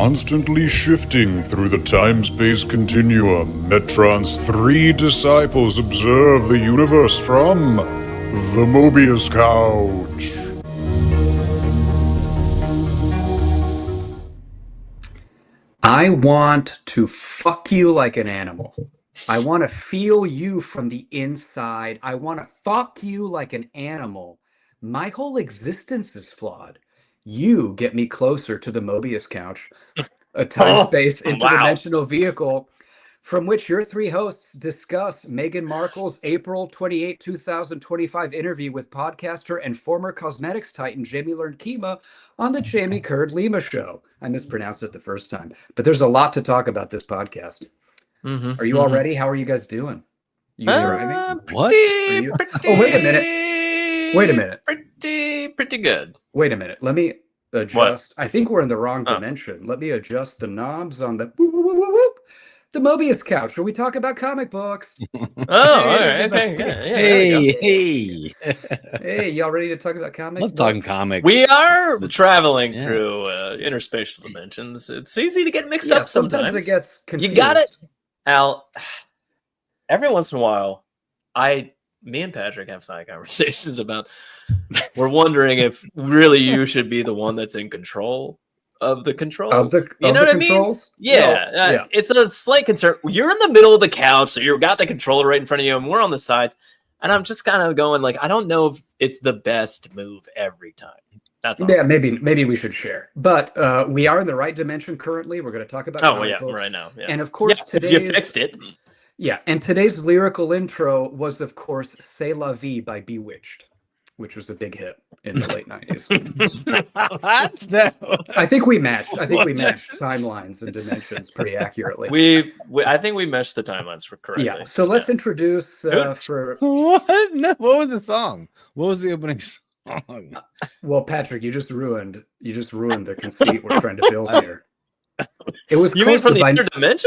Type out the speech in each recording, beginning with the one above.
constantly shifting through the time-space continuum, Metron's three disciples observe the universe from the Mobius Couch. I want to fuck you like an animal. I want to feel you from the inside. I want to fuck you like an animal. My whole existence is flawed. You get me closer to the Mobius Couch, a time-space interdimensional vehicle from which your three hosts discuss Meghan Markle's April 28, 2025 interview with podcaster and former cosmetics titan Jamie Learned Kima on the Jamie Curd Lima show. I mispronounced it the first time, but there's a lot to talk about this podcast. Are you all ready? How are you guys doing? You driving? What? Oh, wait a minute. Pretty good. Wait a minute. Let me adjust. I think we're in the wrong dimension. Let me adjust the knobs on the the Mobius Couch, where we talk about comic books. All right. Okay. Yeah, Hey, y'all ready to talk about comics? Love talking comics. We are traveling through interspatial dimensions. It's easy to get mixed up sometimes. It gets confused. You got it, Al. Every once in a while, me and Patrick have side conversations about. We're wondering if really you should be the one that's in control of the controls. You know what I mean? Yeah. It's a slight concern. You're in the middle of the couch, so you've got the controller right in front of you, and we're on the sides. And I'm just kind of going like, I don't know if it's the best move every time. That's all. Yeah, maybe we should share. But we are in the right dimension currently. We're going to talk about comic books. Right now. Yeah. And of course, you fixed it. Yeah, and today's lyrical intro was, of course, C'est la vie by Bewitched, which was a big hit in the late 90s. I think we matched timelines and dimensions pretty accurately. I think we meshed the timelines correctly. Yeah. So let's introduce for what? No, what was the song? What was the opening song? Well, Patrick, you just ruined the conceit we're trying to build here. It was you mean from the interdimension?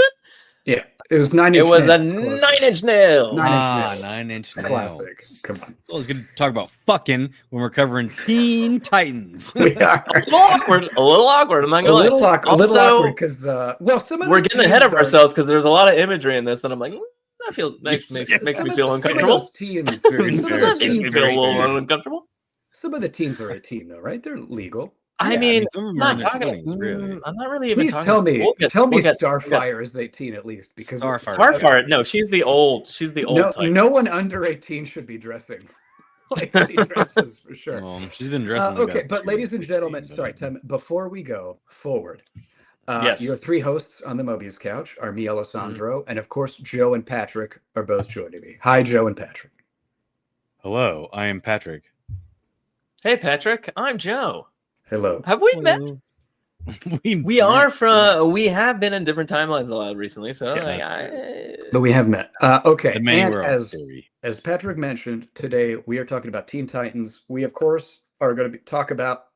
Yeah, it was 9 Inch Nails. It was a 9 Inch Nail. 9 Inch Nails. Classic. Come on. So I was going to talk about fucking when we're covering Teen Titans. We are. A little awkward. I'm not going to lie. A little awkward because, we're getting ahead of ourselves because there's a lot of imagery in this that I'm like, that makes me feel uncomfortable. Makes me feel a little uncomfortable. Some of the teens are 18, though, right? They're legal. I mean, I'm not talking. really. I'm not really even Please talking. tell me Starfire is 18 at least, because Starfire. No, she's the old. No one under 18 should be dressing like she dresses for sure. She's been dressing. Okay, but ladies and gentlemen, sorry, Tim. Before we go forward, your three hosts on the Mobius Couch are me, Alessandro, and of course Joe and Patrick are both joining me. Hi, Joe and Patrick. Hello, I am Patrick. Hey, Patrick. I'm Joe. Hello. Have we met? We have been in different timelines a lot recently, so but we have met. Okay, and as Patrick mentioned, today we are talking about Teen Titans. We of course are going to talk about.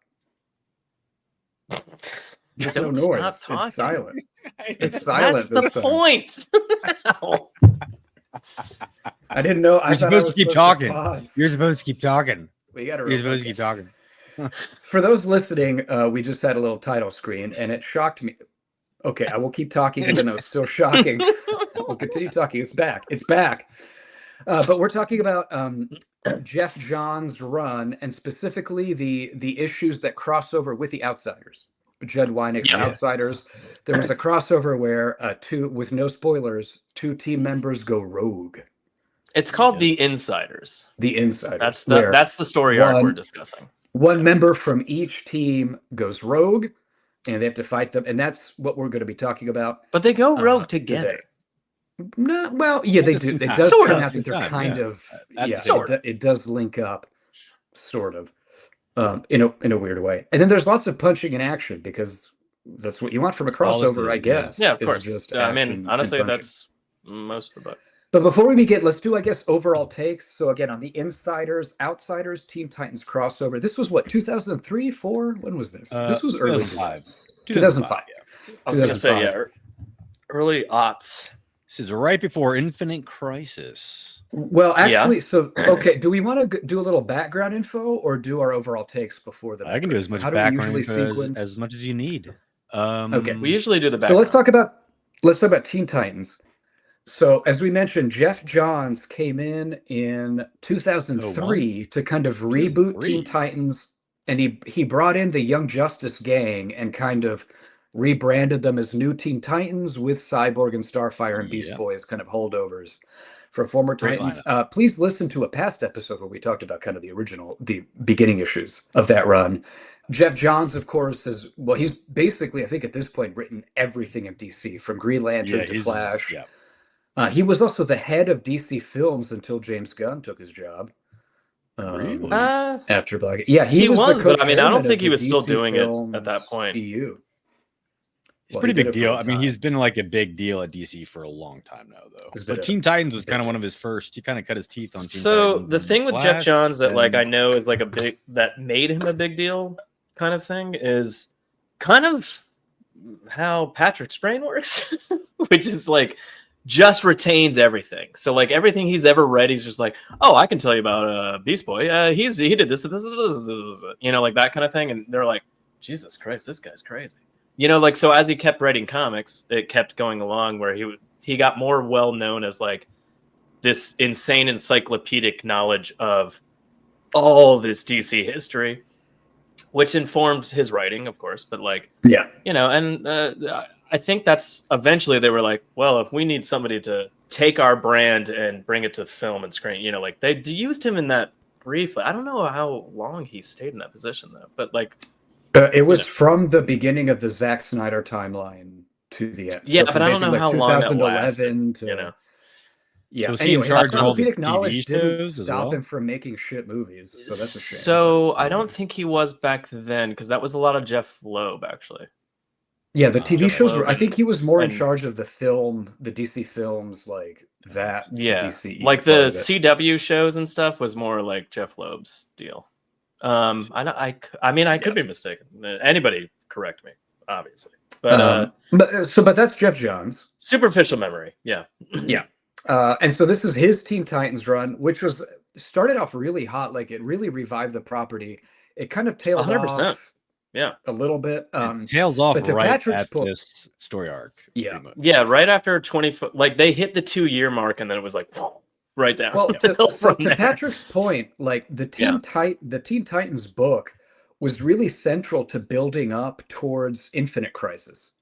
There's no noise. Stop it's silent. It's silent. That's the point. I didn't know. You're supposed to keep talking. You're supposed to keep talking. You're supposed to keep talking. For those listening, we just had a little title screen, and it shocked me. Okay, I will keep talking, even though it's still shocking. We'll continue talking. It's back. But we're talking about Geoff Johns' run, and specifically the issues that cross over with the Outsiders. Judd Winick's Outsiders. There was a crossover where with no spoilers, two team members go rogue. It's called The Insiders. The Insiders. That's the story arc we're discussing. One member from each team goes rogue, and they have to fight them, and that's what we're going to be talking about. But they go rogue together. No, well, yeah, they do. It does turn out that they're kind of, it does link up, sort of, in a weird way. And then there's lots of punching and action because that's what you want from a crossover, I guess. Yeah, of course. I mean, honestly, that's most of the book. But before we begin, let's do, I guess, overall takes. So again, on the Insiders, Outsiders, Teen Titans crossover. This was what, 2003, 4? When was this? This was early 2005. 2005. Yeah. I was going to say, early aughts. This is right before Infinite Crisis. Well, actually, so, okay, do we want to do a little background info or do our overall takes before the I can do as much background info as much as you need. Okay. We usually do the So background. let's talk about Teen Titans. So as we mentioned, Geoff Johns came in 2003 to kind of reboot 2003. Teen Titans, and he brought in the Young Justice gang and kind of rebranded them as New Teen Titans with Cyborg and Starfire and Beast Yep. Boy as kind of holdovers from former Great Titans. Please listen to a past episode where we talked about kind of the beginning issues of that run. Geoff Johns, of course, he's basically, I think at this point, written everything in DC, from Green Lantern to Flash. Yeah. He was also the head of DC Films until James Gunn took his job. Really? After Black, yeah, he was, the but I mean, I don't co-chairman think of he the was still DC doing Films it at that point. EU. It's a Well, pretty he did big it for deal. a I mean, time. he's been like a big deal at DC for a long time now, though. He's been But a Teen Titans was big kind of deal. one of his first. He kind of cut his teeth on Teen So Titans the and thing with Geoff Flash, Johns that like I and- know is like a big that made him a big deal kind of thing is kind of how Patrick's brain works, which is like just retains everything. So like everything he's ever read, he's just like, oh, I can tell you about Beast Boy. He did this, you know, like that kind of thing. And they're like, Jesus Christ, this guy's crazy. You know, like, so as he kept writing comics, it kept going along where he got more well known as like this insane encyclopedic knowledge of all this DC history, which informed his writing, of course. But like, Yeah. you know, and I think that's eventually they were like, well, if we need somebody to take our brand and bring it to film and screen, you know, like they used him in that briefly. I don't know how long he stayed in that position though, but like, It was from the beginning of the Zack Snyder timeline to the end. yeah, So but I don't know how long that lasted. 2011 to, You know, yeah. So is he in Anyway, charge his of all the encyclopedic TV knowledge didn't shows as stop well? him from making shit movies. So that's a shame. So I don't think he was back then because that was a lot of Jeff Loeb actually. Yeah, the TV Jeff shows. Loeb I think he was more in and- charge of the DC films, like that. Yeah, DC like part the of it. CW shows and stuff was more like Jeff Loeb's deal. I mean, I could be mistaken. Anybody correct me, obviously. But but that's Geoff Johns. superficial memory, yeah. Yeah. And so this is his Teen Titans run, which started off really hot. Like it really revived the property. It kind of tailed 100%. off Yeah. a little bit. It tails off but to right Patrick's at point- this story arc. Yeah. pretty much. Yeah, right after 20 like they hit the 2-year mark and then it was like right down. Well, from to there. Patrick's point, like the Teen Titans book was really central to building up towards Infinite Crisis.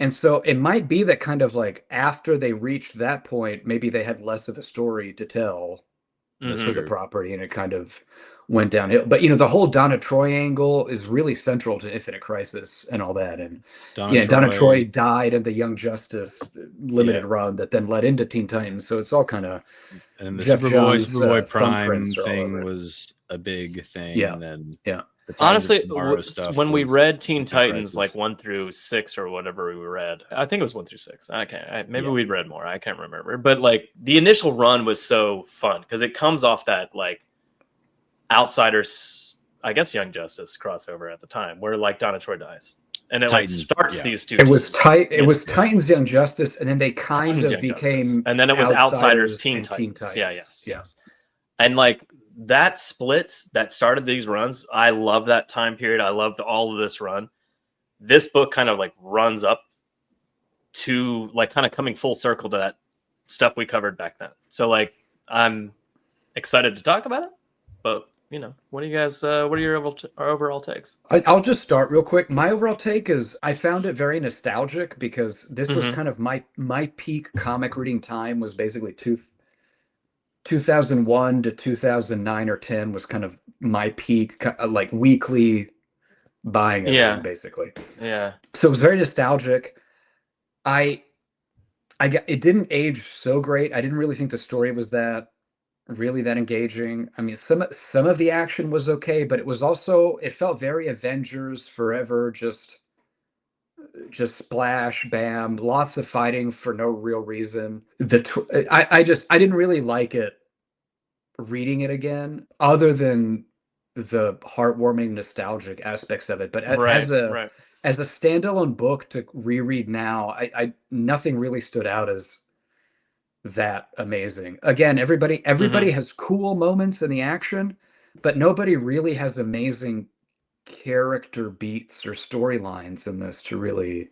And so it might be that kind of like after they reached that point, maybe they had less of a story to tell for the property, and it kind of went downhill. But you know, the whole Donna Troy angle is really central to Infinite Crisis and all that. And Donna Troy died in the Young Justice limited run that then led into Teen Titans. So it's all kind of And the Geoff Johns, Superboy Prime thumbprints are all thing over it. was a big thing. Yeah. And then Yeah. the Times of Honestly, Tomorrow stuff when we was read Teen Infinite Titans Crisis. like 1 through 6 or whatever we read, I think it was 1 through 6. Maybe we'd read more. I can't remember. But like the initial run was so fun because it comes off that like Outsiders, I guess Young Justice crossover at the time where like Donna Troy dies, and it Titans, like starts yeah. these two. It was teams. It was Titans Young Justice, and then they kind Titans of Young became Justice. And then it was Outsiders Teen and Titans. Yeah, yes, Yeah. yes. And like that split that started these runs, I love that time period. I loved all of this run. This book kind of like runs up to like kind of coming full circle to that stuff we covered back then. So like I'm excited to talk about it, but you know, what do you guys? What are your overall takes? I'll just start real quick. My overall take is I found it very nostalgic because this was kind of my peak comic reading time was basically 2001 to 2009 or 10 was kind of my peak, like weekly buying everything, basically. Yeah. So it was very nostalgic. It didn't age so great. I didn't really think the story was that engaging. I mean, some of the action was okay, but it felt very Avengers Forever, just splash, bam, lots of fighting for no real reason. I didn't really like it reading it again, other than the heartwarming nostalgic aspects of it. But as a standalone book to reread now, I nothing really stood out as that amazing. Again, everybody has cool moments in the action, but nobody really has amazing character beats or storylines in this to really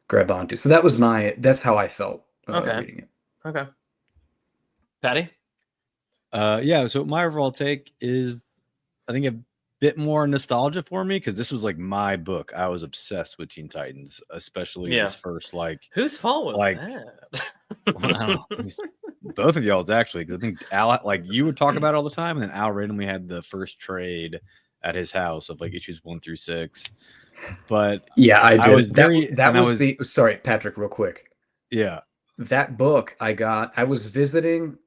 grab onto. So that's how I felt reading it. Okay. Patty? Yeah, so my overall take is, I think, a bit more nostalgia for me, because this was like my book. I was obsessed with Teen Titans, especially this first, like, whose fault was like, that? well, I don't know. Both of y'all's, actually, because I think Al, like, you would talk about it all the time, and then Al randomly had the first trade at his house of like issues 1 through 6. But yeah, I did. Sorry, Patrick, real quick. Yeah. That book I was visiting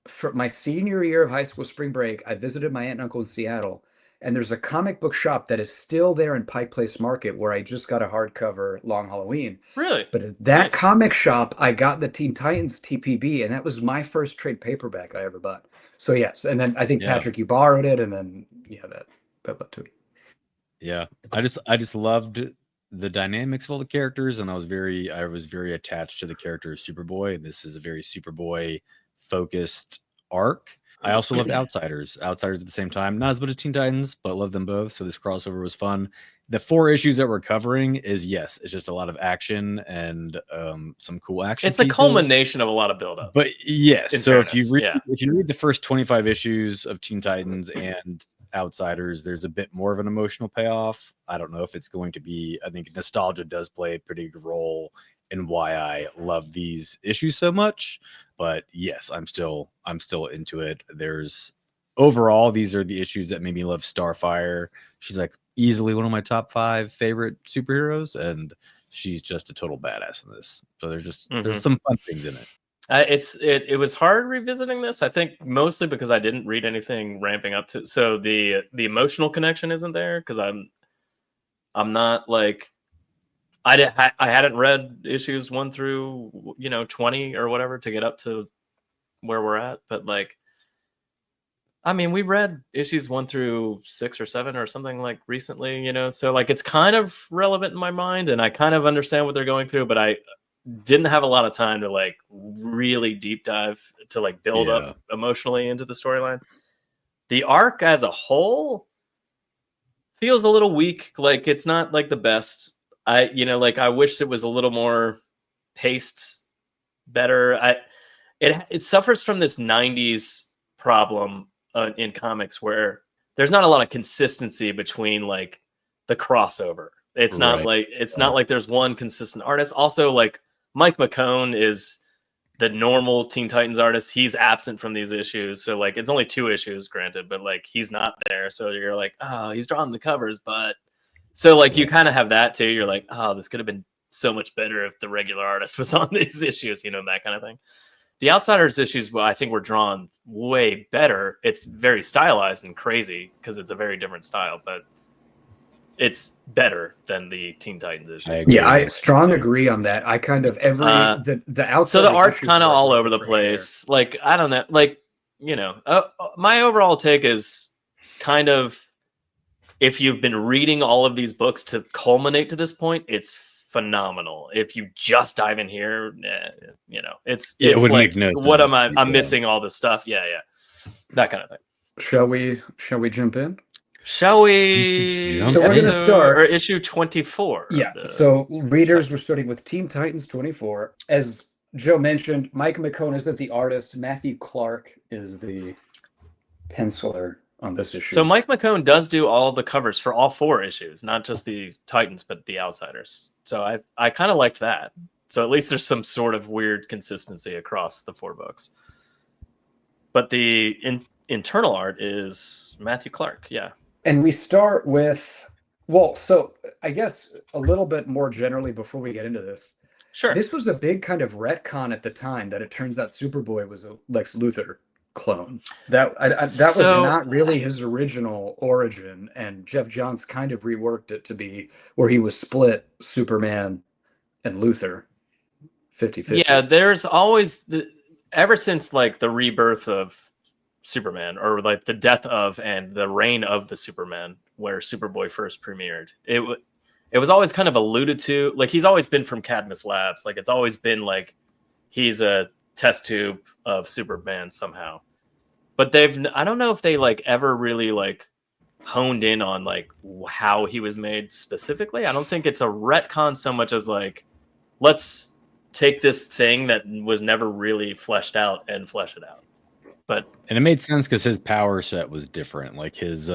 for my senior year of high school spring break. I visited my aunt and uncle in Seattle, and there's a comic book shop that is still there in Pike Place Market where I just got a hardcover Long Halloween. Really? But at that comic shop, I got the Teen Titans TPB, and that was my first trade paperback I ever bought. So yes, and then I think Patrick, you borrowed it, and then that led to it. Yeah, I just loved the dynamics of all the characters, and I was very attached to the character of Superboy. This is a very Superboy focused arc. I also loved Outsiders at the same time, not as much as Teen Titans, but loved them both. So this crossover was fun. The 4 issues that we're covering it's just a lot of action and some cool action. It's a culmination of a lot of buildup. But yes, so if you read the first 25 issues of Teen Titans and Outsiders, there's a bit more of an emotional payoff. I don't know if it's going to be. I think nostalgia does play a pretty big role in why I love these issues so much. But yes, I'm still into it. There's overall, these are the issues that made me love Starfire. She's like easily one of my top 5 favorite superheroes, and she's just a total badass in this. So there's some fun things in it. It was hard revisiting this, I think, mostly because I didn't read anything ramping up to. So the emotional connection isn't there, because I'm not like I hadn't read issues 1 through 20 or whatever to get up to where we're at. But like, I mean, we read issues 1 through 6 or 7 or something like recently, so like it's kind of relevant in my mind, and I kind of understand what they're going through, but I didn't have a lot of time to like really deep dive to like build up emotionally into the storyline. The arc as a whole feels a little weak. Like it's not like the best. I wish it was a little more paced better. It suffers from this 90s problem in comics where there's not a lot of consistency between like the crossover. It's not like there's one consistent artist. Also, like Mike McCone is the normal Teen Titans artist. He's absent from these issues. So like, it's only 2 issues, granted, but like he's not there. So you're like, oh, he's drawing the covers, but so like you kind of have that too. You're like, oh, this could have been so much better if the regular artist was on these issues, that kind of thing. The Outsiders issues, I think, were drawn way better. It's very stylized and crazy because it's a very different style, but it's better than the Teen Titans issues. I strong agree on that. I kind of the Outsiders. So the art's kind of all over the place. Sure. Like, I don't know. Like, my overall take is kind of, if you've been reading all of these books to culminate to this point, it's phenomenal. If you just dive in here, it's like, what am I? I'm missing all this stuff. Yeah, that kind of thing. Shall we jump in? Shall we? So we're going to start issue 24. Yeah. So readers, we're starting with Teen Titans 24. As Joe mentioned, Mike McCone isn't the artist. Matthew Clark is the penciler on this issue. So Mike McCone does do all the covers for all 4 issues, not just the Titans, but the Outsiders. So I kind of liked that. So at least there's some sort of weird consistency across the 4 books. But the internal art is Matthew Clark. Yeah. And we start with, so I guess a little bit more generally before we get into this. Sure. This was a big kind of retcon at the time that it turns out Superboy was a Lex Luthor clone. That was not really his original origin, and Geoff Johns kind of reworked it to be where he was split Superman and Luthor 50-50. Yeah, there's always ever since like the rebirth of Superman, or like the death of and the reign of the Superman, where Superboy first premiered, it was always kind of alluded to, like he's always been from Cadmus Labs. Like it's always been like he's a test tube of Superman somehow. But I don't know if they like ever really like honed in on like how he was made specifically. I don't think it's a retcon so much as like, let's take this thing that was never really fleshed out and flesh it out. And it made sense because his power set was different. Like his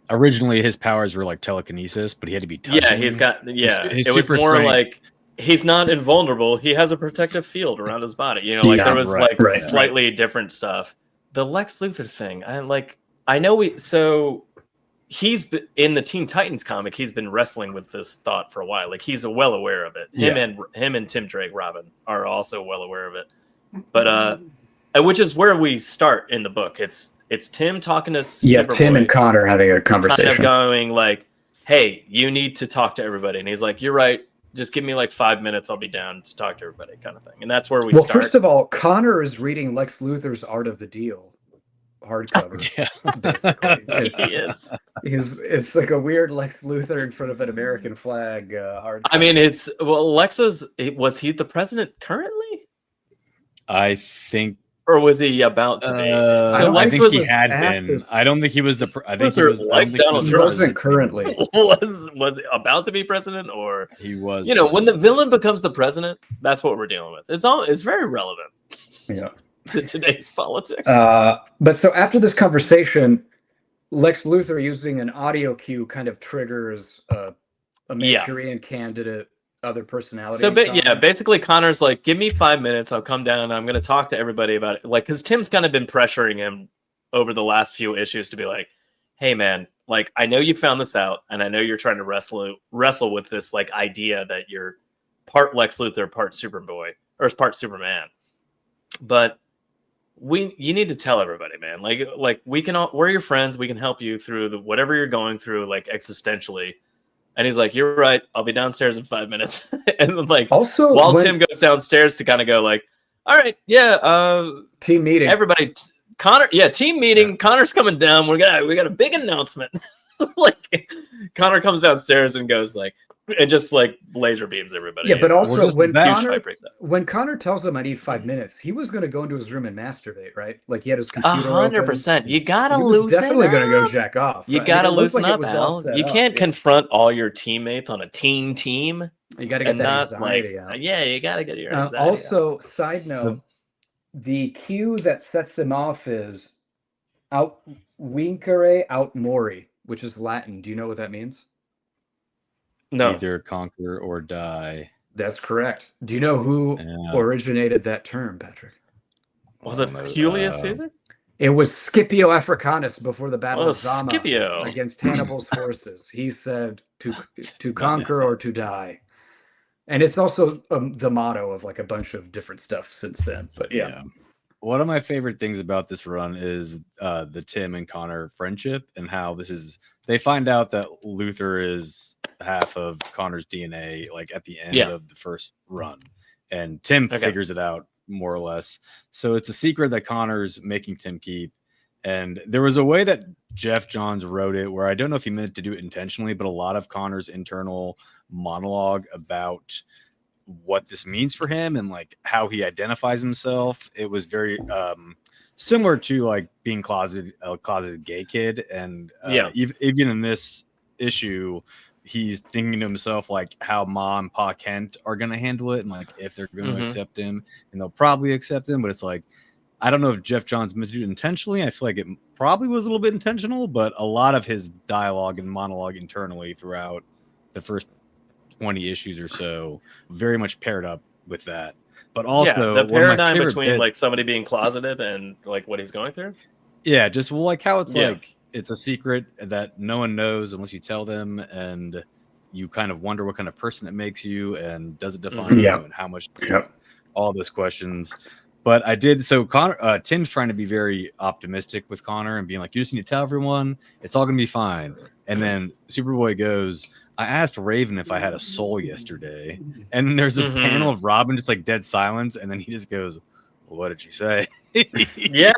originally his powers were like telekinesis, but he had to be touching. Yeah, he's got his it was more strength. like he's not invulnerable. He has a protective field around his body. You know, like there was slightly different stuff. The Lex Luthor thing, I know so he's in the Teen Titans comic. He's been wrestling with this thought for a while. Like he's well aware of it. Him and Tim Drake Robin are also well aware of it. But which is where we start in the book. It's Tim talking to Superboy, Tim and Connor having a conversation, kind of going like, "Hey, you need to talk to everybody," and he's like, "You're right. Just give me like 5 minutes. I'll be down to talk to everybody," kind of thing. And that's where we start. Well, first of all, Connor is reading Lex Luthor's Art of the Deal hardcover. Basically, he is. It's like a weird Lex Luthor in front of an American flag hardcover. I mean, was he the president currently? I think. Or was he about to be? I think he had been. I don't think he was the. I think he was like Donald Trump. Wasn't currently. was about to be president, or he was. You know, when the villain becomes the president, that's what we're dealing with. It's very relevant. Yeah. To today's politics. But so after this conversation, Lex Luthor using an audio cue kind of triggers a Manchurian candidate. Other personality. So, basically, Connor's like, "Give me 5 minutes. I'll come down. I'm going to talk to everybody about it." Like, because Tim's kind of been pressuring him over the last few issues to be like, "Hey, man, like, I know you found this out, and I know you're trying to wrestle with this like idea that you're part Lex Luthor, part Superboy, or part Superman, but you need to tell everybody, man. Like we're your friends. We can help you through whatever you're going through, like existentially." And he's like, "You're right. I'll be downstairs in 5 minutes." And then, like, also, while Tim goes downstairs to kind of go, like, "All right, team meeting, everybody, Connor, team meeting. Yeah. Connor's coming down. We got a big announcement." Like, Connor comes downstairs and goes like, and just like laser beams everybody. Yeah, but also when Connor tells him I need 5 minutes, he was going to go into his room and masturbate, right? Like he had his computer. 100%. You gotta loosen up. Definitely going to go jack off. You gotta loosen up, Al. You can't confront all your teammates on a team. You got to get that anxiety out. Yeah, you got to get your anxiety also, side note, the cue that sets him off is out vincere aut mori, which is Latin. Do you know what that means? No. Either conquer or die. That's correct. Do you know who originated that term, Patrick? Was it Julius Caesar? It was Scipio Africanus before the Battle of Zama Scipio. Against Hannibal's forces. He said to conquer or to die. And it's also the motto of like a bunch of different stuff since then. But yeah. One of my favorite things about this run is the Tim and Connor friendship and how they find out that Luthor is half of Connor's DNA, like at the end of the first run. And Tim figures it out more or less. So it's a secret that Connor's making Tim keep. And there was a way that Geoff Johns wrote it where I don't know if he meant to do it intentionally, but a lot of Connor's internal monologue about what this means for him and like how he identifies himself. It was very similar to like being a closeted gay kid. And even in this issue, he's thinking to himself like how Ma and Pa Kent are going to handle it and like if they're going to accept him, and they'll probably accept him. But it's like, I don't know if Geoff Johns meant to do it intentionally. I feel like it probably was a little bit intentional, but a lot of his dialogue and monologue internally throughout the first 20 issues or so very much paired up with that. But also the paradigm between like somebody being closeted and like what he's going through. Yeah, just like how it's like it's a secret that no one knows unless you tell them, and you kind of wonder what kind of person it makes you, and does it define you, and how much all those questions. But I did so Connor Tim's trying to be very optimistic with Connor and being like, you just need to tell everyone it's all gonna be fine. And then Superboy goes, I asked Raven if I had a soul yesterday. And then there's a panel of Robin, just like dead silence. And then he just goes, well, what did she say? Yeah.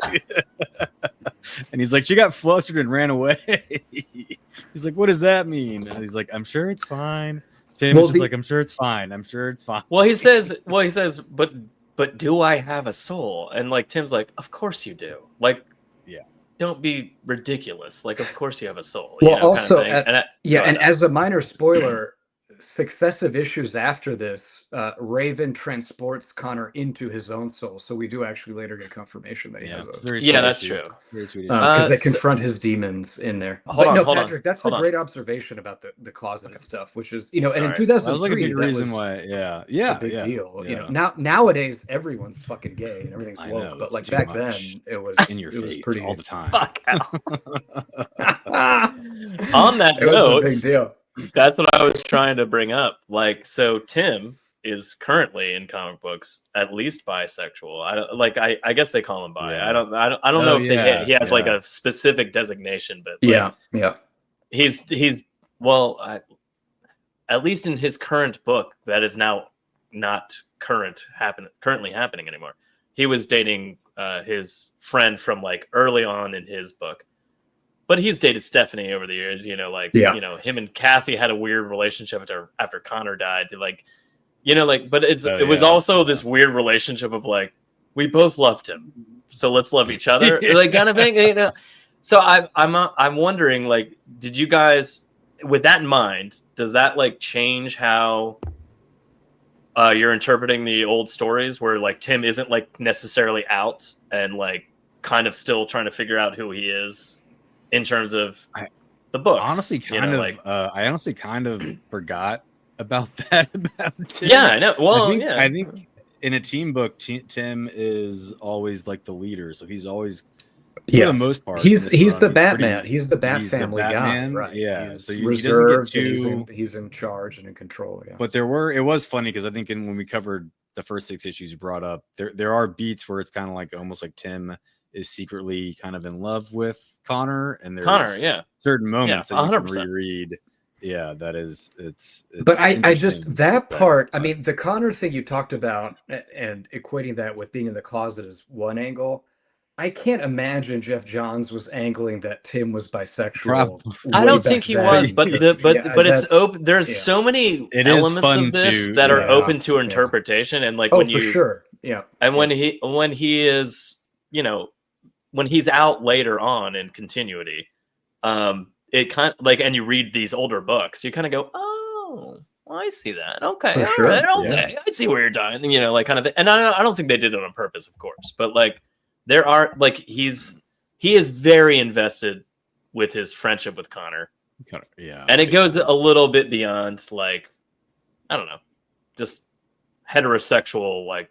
And he's like, she got flustered and ran away. He's like, what does that mean? And he's like, I'm sure it's fine. Tim is just like, I'm sure it's fine. I'm sure it's fine. Well, he says, but do I have a soul? And like, Tim's like, of course you do. Like, don't be ridiculous. Like, of course you have a soul. Well, you know, also, kind of thing. and as a minor spoiler, successive issues after this, Raven transports Connor into his own soul. So we do actually later get confirmation that he has a yeah, that's true. Because they confront his demons in there. Hold on, Patrick, that's a great observation about the closeted stuff, which is, you know, and in that was 2003, like a big reason why, a big deal. Yeah. You know, nowadays everyone's fucking gay and everything's woke, but like back then it was in your face pretty all the time. Fuck out. On that it note, was a big deal. That's what I was trying to bring up. Like, so Tim is currently in comic books at least bisexual. I guess they call him bi. Yeah. I don't know if he has like a specific designation, but like, he's well, at least in his current book that is now not currently happening anymore. He was dating his friend from like early on in his book. But he's dated Stephanie over the years, you know, like, you know, him and Cassie had a weird relationship after Connor died. Like, you know, like, but it was also this weird relationship of like, we both loved him, so let's love each other, like kind of thing, you know. So I'm wondering, like, did you guys, with that in mind, does that like change how you're interpreting the old stories where like Tim isn't like necessarily out and like kind of still trying to figure out who he is? In terms of the books, honestly, I honestly kind of forgot about that. Tim. Yeah, I know. Well, I think in a team book, Tim is always like the leader, so he's always, for the most part, he's the Batman. He's the Bat Family guy, right? Yeah, he's so reserved. He's in charge and in control. Yeah, but it was funny because I think when we covered the first 6 issues you brought up, there are beats where it's kind of like almost like Tim is secretly kind of in love with Connor, and there's certain moments that you can reread. Yeah, that is it's but I just that part. I mean, the Connor thing you talked about and equating that with being in the closet is one angle. I can't imagine Geoff Johns was angling that Tim was bisexual. I don't think he was, but it's open. There's so many elements of this that are open to interpretation, and like for sure, and when he is, you know, when he's out later on in continuity, it kind of like, and you read these older books, you kind of go, oh, well, I see that. Okay, right, okay, I see where you're dying, you know, like kind of thing. And I don't think they did it on purpose, of course, but like there are like he is very invested with his friendship with Connor, and it goes a little bit beyond like, I don't know, just heterosexual like,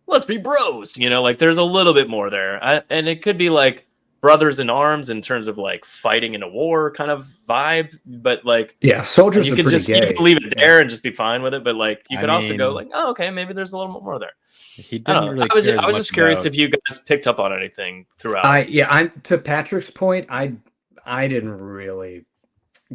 let's be bros, you know, like there's a little bit more there. And it could be like brothers in arms in terms of like fighting in a war kind of vibe, but like, soldiers you are can pretty just gay. you can leave it there and just be fine with it. But like, you could also go like, oh, okay, maybe there's a little bit more there. I was just curious if you guys picked up on anything throughout. I'm to Patrick's point. I didn't really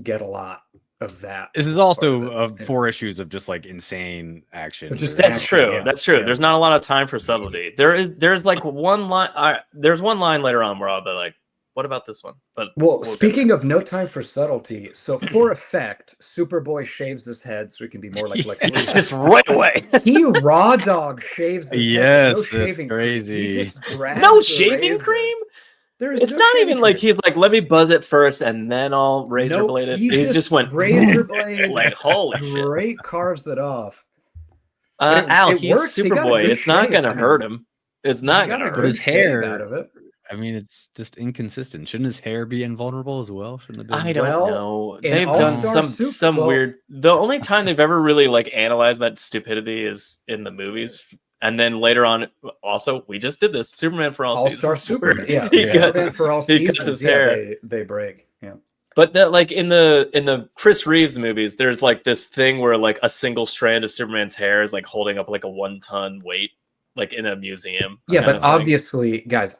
get a lot of that. This is also 4 issues of just like insane action. That's true. There's not a lot of time for subtlety. There's like one line. There's one line later on where I'll be like, what about this one? But speaking of no time for subtlety, so for effect, Superboy shaves his head so he can be more like Lex Luthor. It's just right away. He raw dog shaves his head. No shaving crazy. No shaving cream? It's not even like he's like, let me buzz it first and then I'll razor blade it. He just went razor blade, like holy shit. Great carves it off. Al, he's Superboy. It's not gonna hurt him. It's not gonna hurt his hair out of it. I mean, it's just inconsistent. Shouldn't his hair be invulnerable as well? Shouldn't it be? I don't know. They've done some weird. The only time they've ever really like analyzed that stupidity is in the movies. And then later on, also, we just did this. Superman for all seasons. All-Star Superman. Yeah. Superman for all seasons. He cuts his hair. They break. Yeah. But that, like in the Chris Reeves movies, there's like this thing where like a single strand of Superman's hair is like holding up like a 1-ton weight, like in a museum. Yeah, but obviously, guys,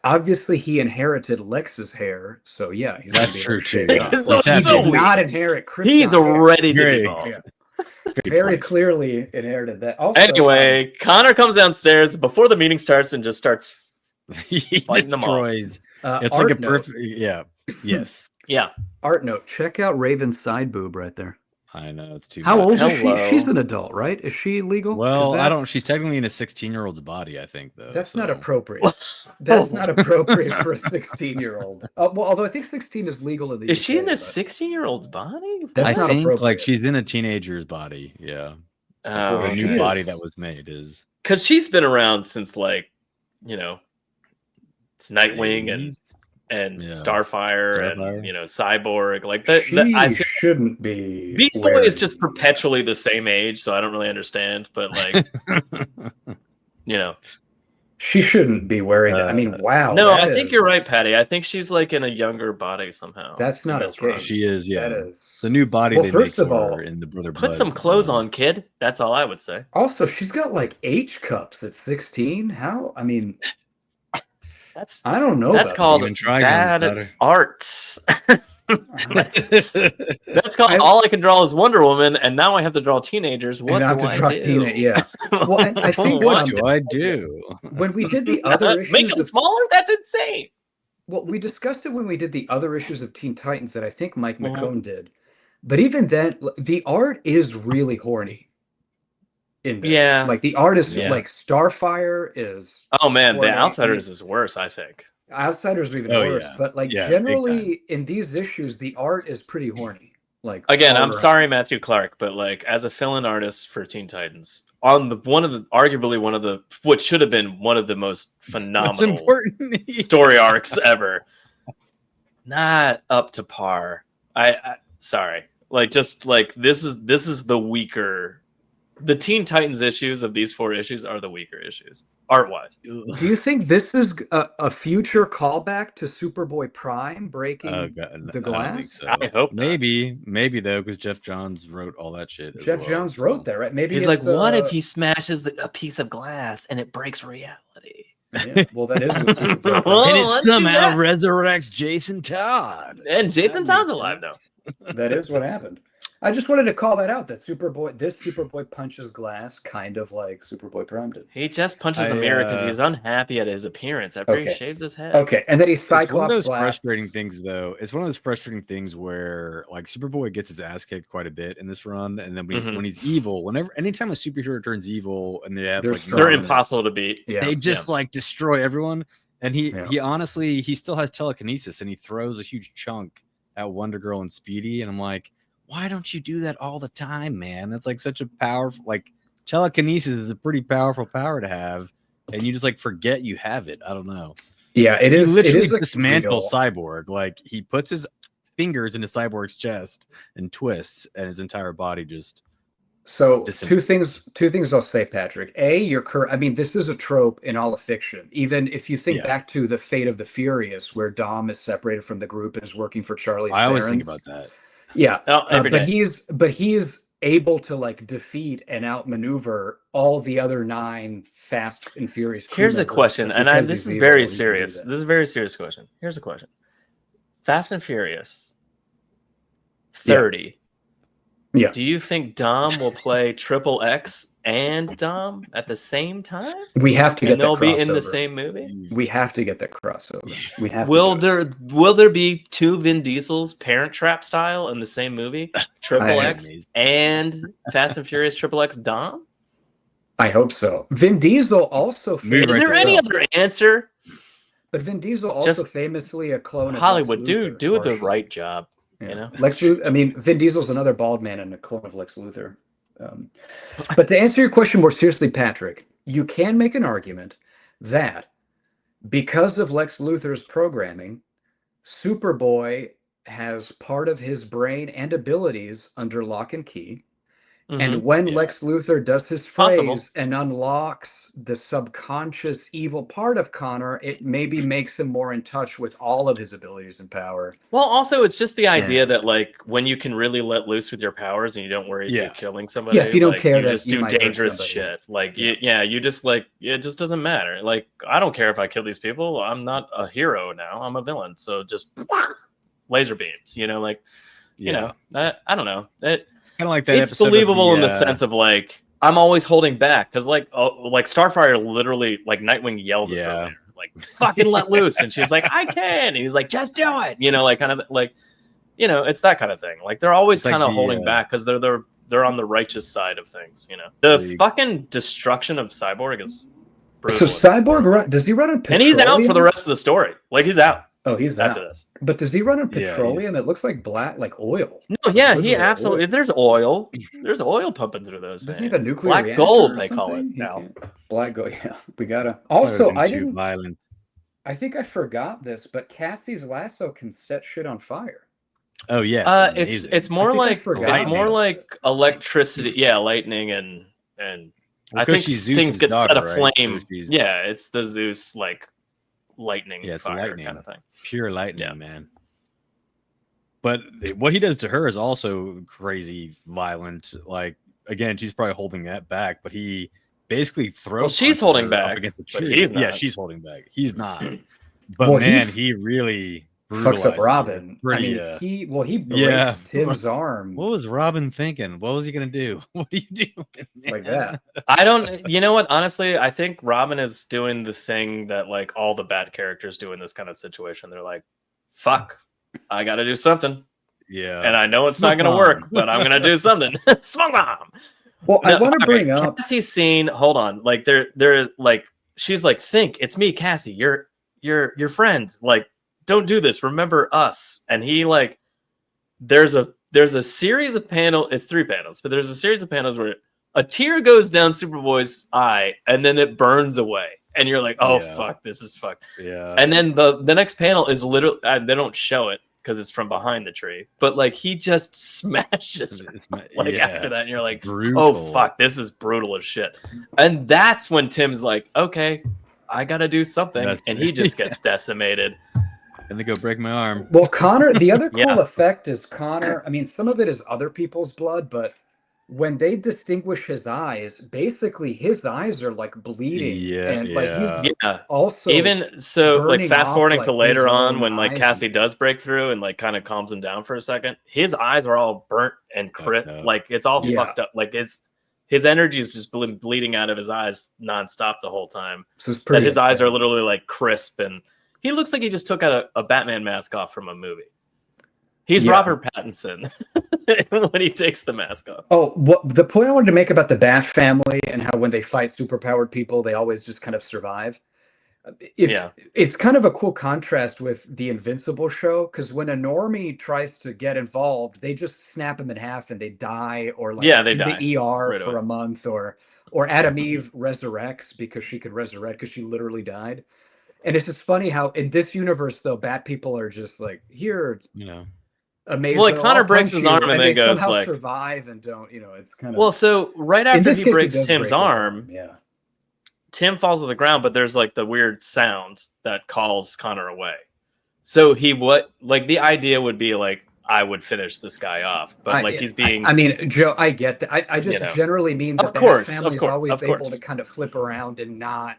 he inherited Lex's hair. So yeah, that's true too. He did not inherit Chris. He's ready to be bald. Yeah. Very clearly inherited that. Also, anyway, Connor comes downstairs before the meeting starts and just starts fighting them all. It's like a perfect, yes. Yeah. Art note: check out Raven's side boob right there. I know it's too. How much. old is she? She's an adult, right? Is she legal? Well, I don't. She's technically in a 16-year-old's body, I think, though. That's not appropriate. That's not appropriate for a 16-year-old. Well, although I think 16 is legal in the Is UK, she in a 16-year-old's body? That's not think appropriate. she's in a teenager's body. Yeah. The new body that was made is because she's been around since Nightwing and Starfire and Cyborg. Like that. She shouldn't be. Beast Boy is just perpetually the same age, so I don't really understand. But like, she shouldn't be wearing that. I mean, wow. No, I think you're right, Patty. I think she's like in a younger body somehow. That's not okay. She is. Yeah, that is the new body. They first make of all, in the Brother put some clothes on, kid. That's all I would say. Also, she's got like H cups at 16. How? I mean. I don't know. That's called bad art. That's called all I can draw is Wonder Woman, and now I have to draw teenagers. What do I do? Yeah. Well, I think what do I do? When we did the other issues, make them smaller. That's insane. Well, we discussed it when we did the other issues of Teen Titans that I think Mike McCone did, but even then, the art is really horny. Like the art is like Starfire is. Oh man, the Outsiders is worse. I think Outsiders are even worse. But like generally in these issues, the art is pretty horny. Like again, I'm sorry, Matthew Clark, but like as a fill-in artist for Teen Titans, on arguably one of the what should have been one of the most phenomenal story arcs ever, not up to par. I sorry, like just like this is the weaker. The Teen Titans issues of these 4 issues are the weaker issues, art-wise. Do you think this is a future callback to Superboy Prime breaking the glass? I don't think so. I hope maybe though, because Geoff Johns wrote all that shit. Jeff Johns wrote that, right? Maybe he's like, what if he smashes a piece of glass and it breaks reality? Yeah, well, that is what Superboy and it somehow resurrects Jason Todd. And Jason Todd's alive now. That is what happened. I just wanted to call that out. That Superboy punches glass, kind of like Superboy Prime did. He just punches a mirror because he's unhappy at his appearance after he shaves his head. Okay, and then he Cyclops. It's one of those frustrating things, though. It's one of those frustrating things where, like, Superboy gets his ass kicked quite a bit in this run, and then when he's evil, anytime a superhero turns evil, and they have they're impossible to beat. Yeah. They just like destroy everyone. And he honestly still has telekinesis, and he throws a huge chunk at Wonder Girl and Speedy, and I'm like, why don't you do that all the time, man? That's like such a powerful, like telekinesis is a pretty powerful power to have, and you just like forget you have it. I don't know. Yeah, it is. He literally it is dismantle Cyborg. Like he puts his fingers into Cyborg's chest and twists, and his entire body just. So two things I'll say, Patrick. You're correct. I mean, this is a trope in all of fiction. Even if you think back to the Fate of the Furious, where Dom is separated from the group and is working for Charlie's parents. I always think about that. Yeah, but he's able to like defeat and outmaneuver all the other 9 Fast and Furious. Here's a question, and this is very serious. This is a very serious question. Here's a question: Fast and Furious 30. Yeah. Do you think Dom will play Triple X and Dom at the same time? We have to get that crossover. And they'll be in the same movie? We have to get that crossover. We have will there be 2 Vin Diesels Parent Trap style in the same movie? Triple X and Fast and Furious Triple X Dom? I hope so. Vin Diesel also Is there any other answer? But Vin Diesel also famously a clone of Hollywood, do the right job. Yeah. You know, Vin Diesel's another bald man and a clone of Lex Luthor. But to answer your question more seriously, Patrick, you can make an argument that because of Lex Luthor's programming, Superboy has part of his brain and abilities under lock and key. And when Lex Luthor does his phrase and unlocks the subconscious evil part of Connor, it maybe makes him more in touch with all of his abilities and power. Well, also, it's just the idea that, like, when you can really let loose with your powers and you don't worry if you're killing somebody, if you don't care, you that just you do dangerous shit. Like, you just, like, it just doesn't matter. Like, I don't care if I kill these people. I'm not a hero now. I'm a villain. So just laser beams, you know, like, you know, I don't know. It's kind of like that. It's believable in the sense of like I'm always holding back because like Starfire literally like Nightwing yells at her later, like fucking let loose, and she's like I can, and he's like just do it, you know, like kind of like You know, it's that kind of thing. Like they're always It's like kind of the, holding back because they're on the righteous side of things. You know, the fucking destruction of Cyborg is brutal. So Cyborg does he run on petroleum? And he's out for the rest of the story. Like he's out. Oh, he's after out. this. But does he run on petroleum? It looks like black, like oil. No, yeah, he absolutely. Oil. There's oil. There's oil pumping through those. Does he have a nuclear black reactor gold? or They call it now. Black gold. Yeah, we gotta. Also, I didn't. Violent. I think I forgot this, but Cassie's lasso can set shit on fire. Oh yeah, it's more like electricity. Yeah, lightning and I think things get set aflame. Right? So yeah, it's the Zeus like lightning. Yeah, it's fire lightning kind of thing. Pure lightning, man. But what he does to her is also crazy violent. Like again, she's probably holding that back, but he basically throws. Well, she's holding back against the tree. He's not. Yeah, she's holding back. He's not. But man, he really fucks up Robin. Pretty, he breaks Tim's arm. What was Robin thinking? What was he gonna do? What are you doing? Like that? I don't. You know what? Honestly, I think Robin is doing the thing that like all the Bat characters do in this kind of situation. They're like, "Fuck, I got to do something." Yeah, and I know it's not gonna work, but I'm gonna do something. Smoke bomb. Well, I want to bring up Cassie's scene. Hold on, like they're like she's like, "Think, it's me, Cassie. You're your friend. Like, don't do this. Remember us." And he like, there's a series of panels. It's 3 panels, but there's a series of panels where a tear goes down Superboy's eye, and then it burns away, and you're like, "Oh fuck, this is fucked." Yeah. And then the next panel is literally they don't show it because it's from behind the tree, but like he just smashes like after that, and you're like, brutal. "Oh fuck, this is brutal as shit." And that's when Tim's like, "Okay, I gotta do something," and he just gets decimated. And they go break my arm. Well, Connor, the other cool effect is Connor. I mean, some of it is other people's blood, but when they distinguish his eyes, basically his eyes are like bleeding. Yeah, and like he's also even so, like fast forwarding to like later on when like Cassie does break through and like kind of calms him down for a second. His eyes are all burnt and like it's all fucked up. Like his energy is just bleeding out of his eyes nonstop the whole time. So it's pretty his eyes are literally like crisp, and he looks like he just took out a Batman mask off from a movie. He's Robert Pattinson when he takes the mask off. Oh, the point I wanted to make about the Bat family and how when they fight superpowered people, they always just kind of survive. It's kind of a cool contrast with the Invincible show, because when a normie tries to get involved, they just snap them in half and they die, or like they die the ER for a month, or Adam Eve resurrects because she could resurrect because she literally died. And it's just funny how in this universe, though, Bat people are just like, here, amazing. Well, like Connor breaks his arm and then goes like survive and don't, it's kind of. Well, so right after he breaks Tim's arm, Tim falls to the ground, but there's like the weird sound that calls Connor away. So the idea would be like, I would finish this guy off, but he's being. I mean, Joe, I get that. I just generally mean that the family is always able to kind of flip around and not,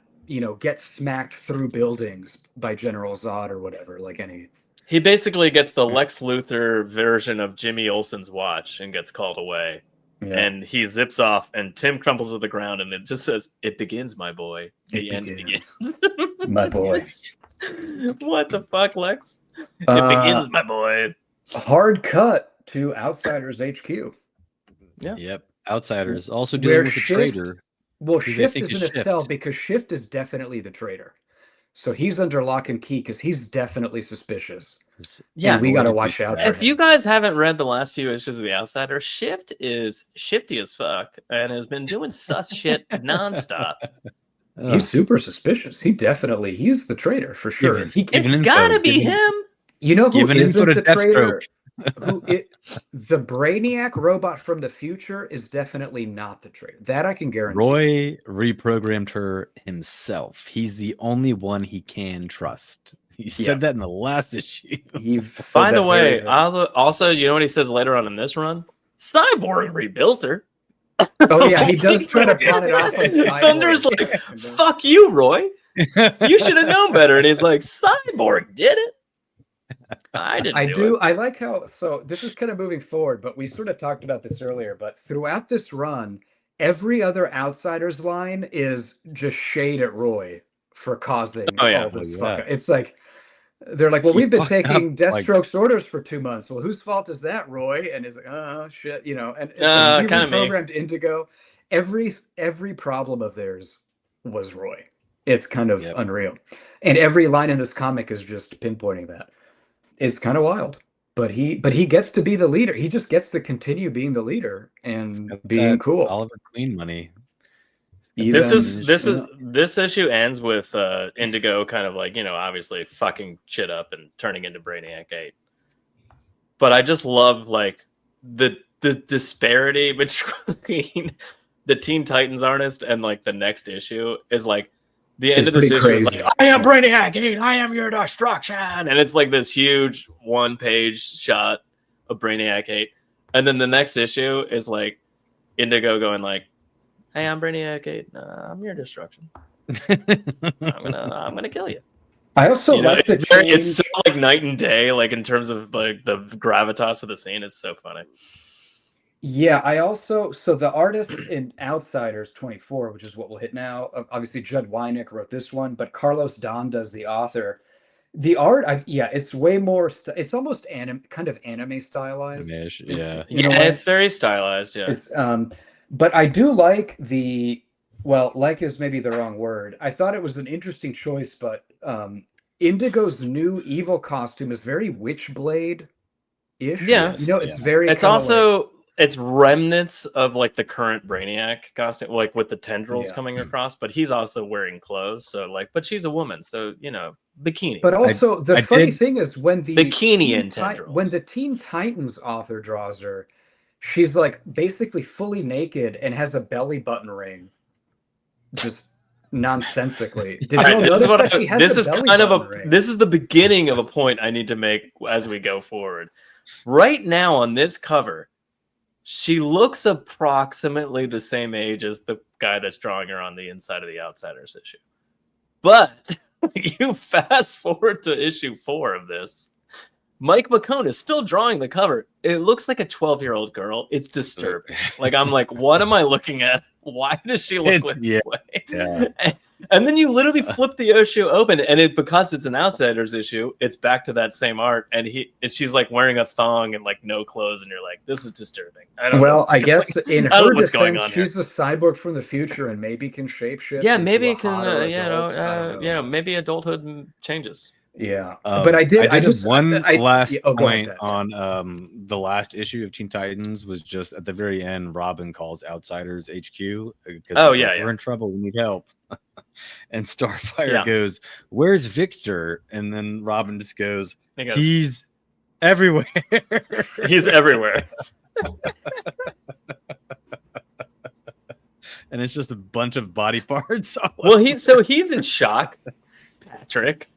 get smacked through buildings by General Zod or whatever. Like any. He basically gets the Lex Luthor version of Jimmy Olsen's watch and gets called away. Yeah. And he zips off, and Tim crumples to the ground, and it just says, "It begins, my boy. The end begins." My boy. What the fuck, Lex? It begins, my boy. Hard cut to Outsiders HQ. Yeah. Yep. Outsiders also dealing with the traitor. Well, Shift is in a cell because Shift is definitely the traitor. So he's under lock and key because he's definitely suspicious. Yeah, and we got to watch out. If you guys haven't read the last few issues of The Outsider, Shift is shifty as fuck and has been doing sus shit nonstop. He's super suspicious. He's the traitor for sure. It's got to be him. You know who isn't the traitor? The Brainiac robot from the future is definitely not the traitor. That I can guarantee. Roy reprogrammed her himself. He's the only one he can trust. He said that in the last issue. By the way, also, you know what he says later on in this run? Cyborg rebuilt her. Oh yeah, he does try to pawn it off on Cyborg. Thunder's like, "Fuck you, Roy. You should have known better." And he's like, "Cyborg did it." I like how, so this is kind of moving forward, but we sort of talked about this earlier, but throughout this run, every other Outsiders line is just shade at Roy for causing all this fuck. It's like They're like, well, He we've been fucked taking up, like- Deathstroke's orders for 2 months. Well, whose fault is that, Roy? And he's like, oh shit, you know. And when we Kinda me. reprogrammed Indigo, every problem of theirs was Roy. It's kind of Yep. unreal, and every line in this comic is just pinpointing that. It's kind of wild, but he gets to be the leader. He just gets to continue being the leader and Got being that cool. Oliver Queen money. This issue ends with Indigo kind of like, you know, obviously fucking shit up and turning into Brainiac 8. But I just love like the disparity between the Teen Titans artist and like the next issue is like the end of this issue is like, I am Brainiac 8, I am your destruction. And it's like this huge 1-page shot of Brainiac 8. And then the next issue is like Indigo going like, hey, I'm Brainiac 8. I'm your destruction. I'm gonna kill you. I also like the change. It's so like night and day, like in terms of like the gravitas of the scene. It's so funny. Yeah, I also the artist in Outsiders 24, which is what we'll hit now. Obviously, Judd Winick wrote this one, but Carlos Don does the author. The art, it's way more. It's almost kind of anime stylized. Yeah, it's very stylized. Yeah, it's but I do like like is maybe the wrong word. I thought it was an interesting choice, but Indigo's new evil costume is very Witchblade-ish. Yeah, you know, it's very. It's also it's remnants of like the current Brainiac costume, like with the tendrils coming across. But he's also wearing clothes, so like, but she's a woman, so you know, bikini. But also, the funny thing is when the bikini and tendrils. When the Teen Titans author draws her, she's like basically fully naked and has a belly button ring, just nonsensically. Did you notice that she has a belly button ring? This is the beginning of a point I need to make as we go forward. Right now on this cover, she looks approximately the same age as the guy that's drawing her on the inside of the Outsiders issue. But you fast forward to issue 4 of this, Mike McCone is still drawing the cover. It looks like a 12-year-old girl. It's disturbing. Like, I'm like, what am I looking at? Why does she look this way? Yeah. And then you literally flip the issue open, and because it's an Outsiders issue, it's back to that same art, and she's like wearing a thong and like no clothes, and you're like, this is disturbing. I guess in her defense, she's the cyborg from the future and maybe can shapeshift. Yeah, maybe it can. Maybe adulthood changes. Yeah, but I did have one last point on the last issue of Teen Titans was just at the very end. Robin calls Outsiders HQ. We're in trouble. We need help. And Starfire goes, "Where's Victor?" And then Robin just goes, "He's everywhere. He's everywhere." And it's just a bunch of body parts. Well, he's in shock, Patrick,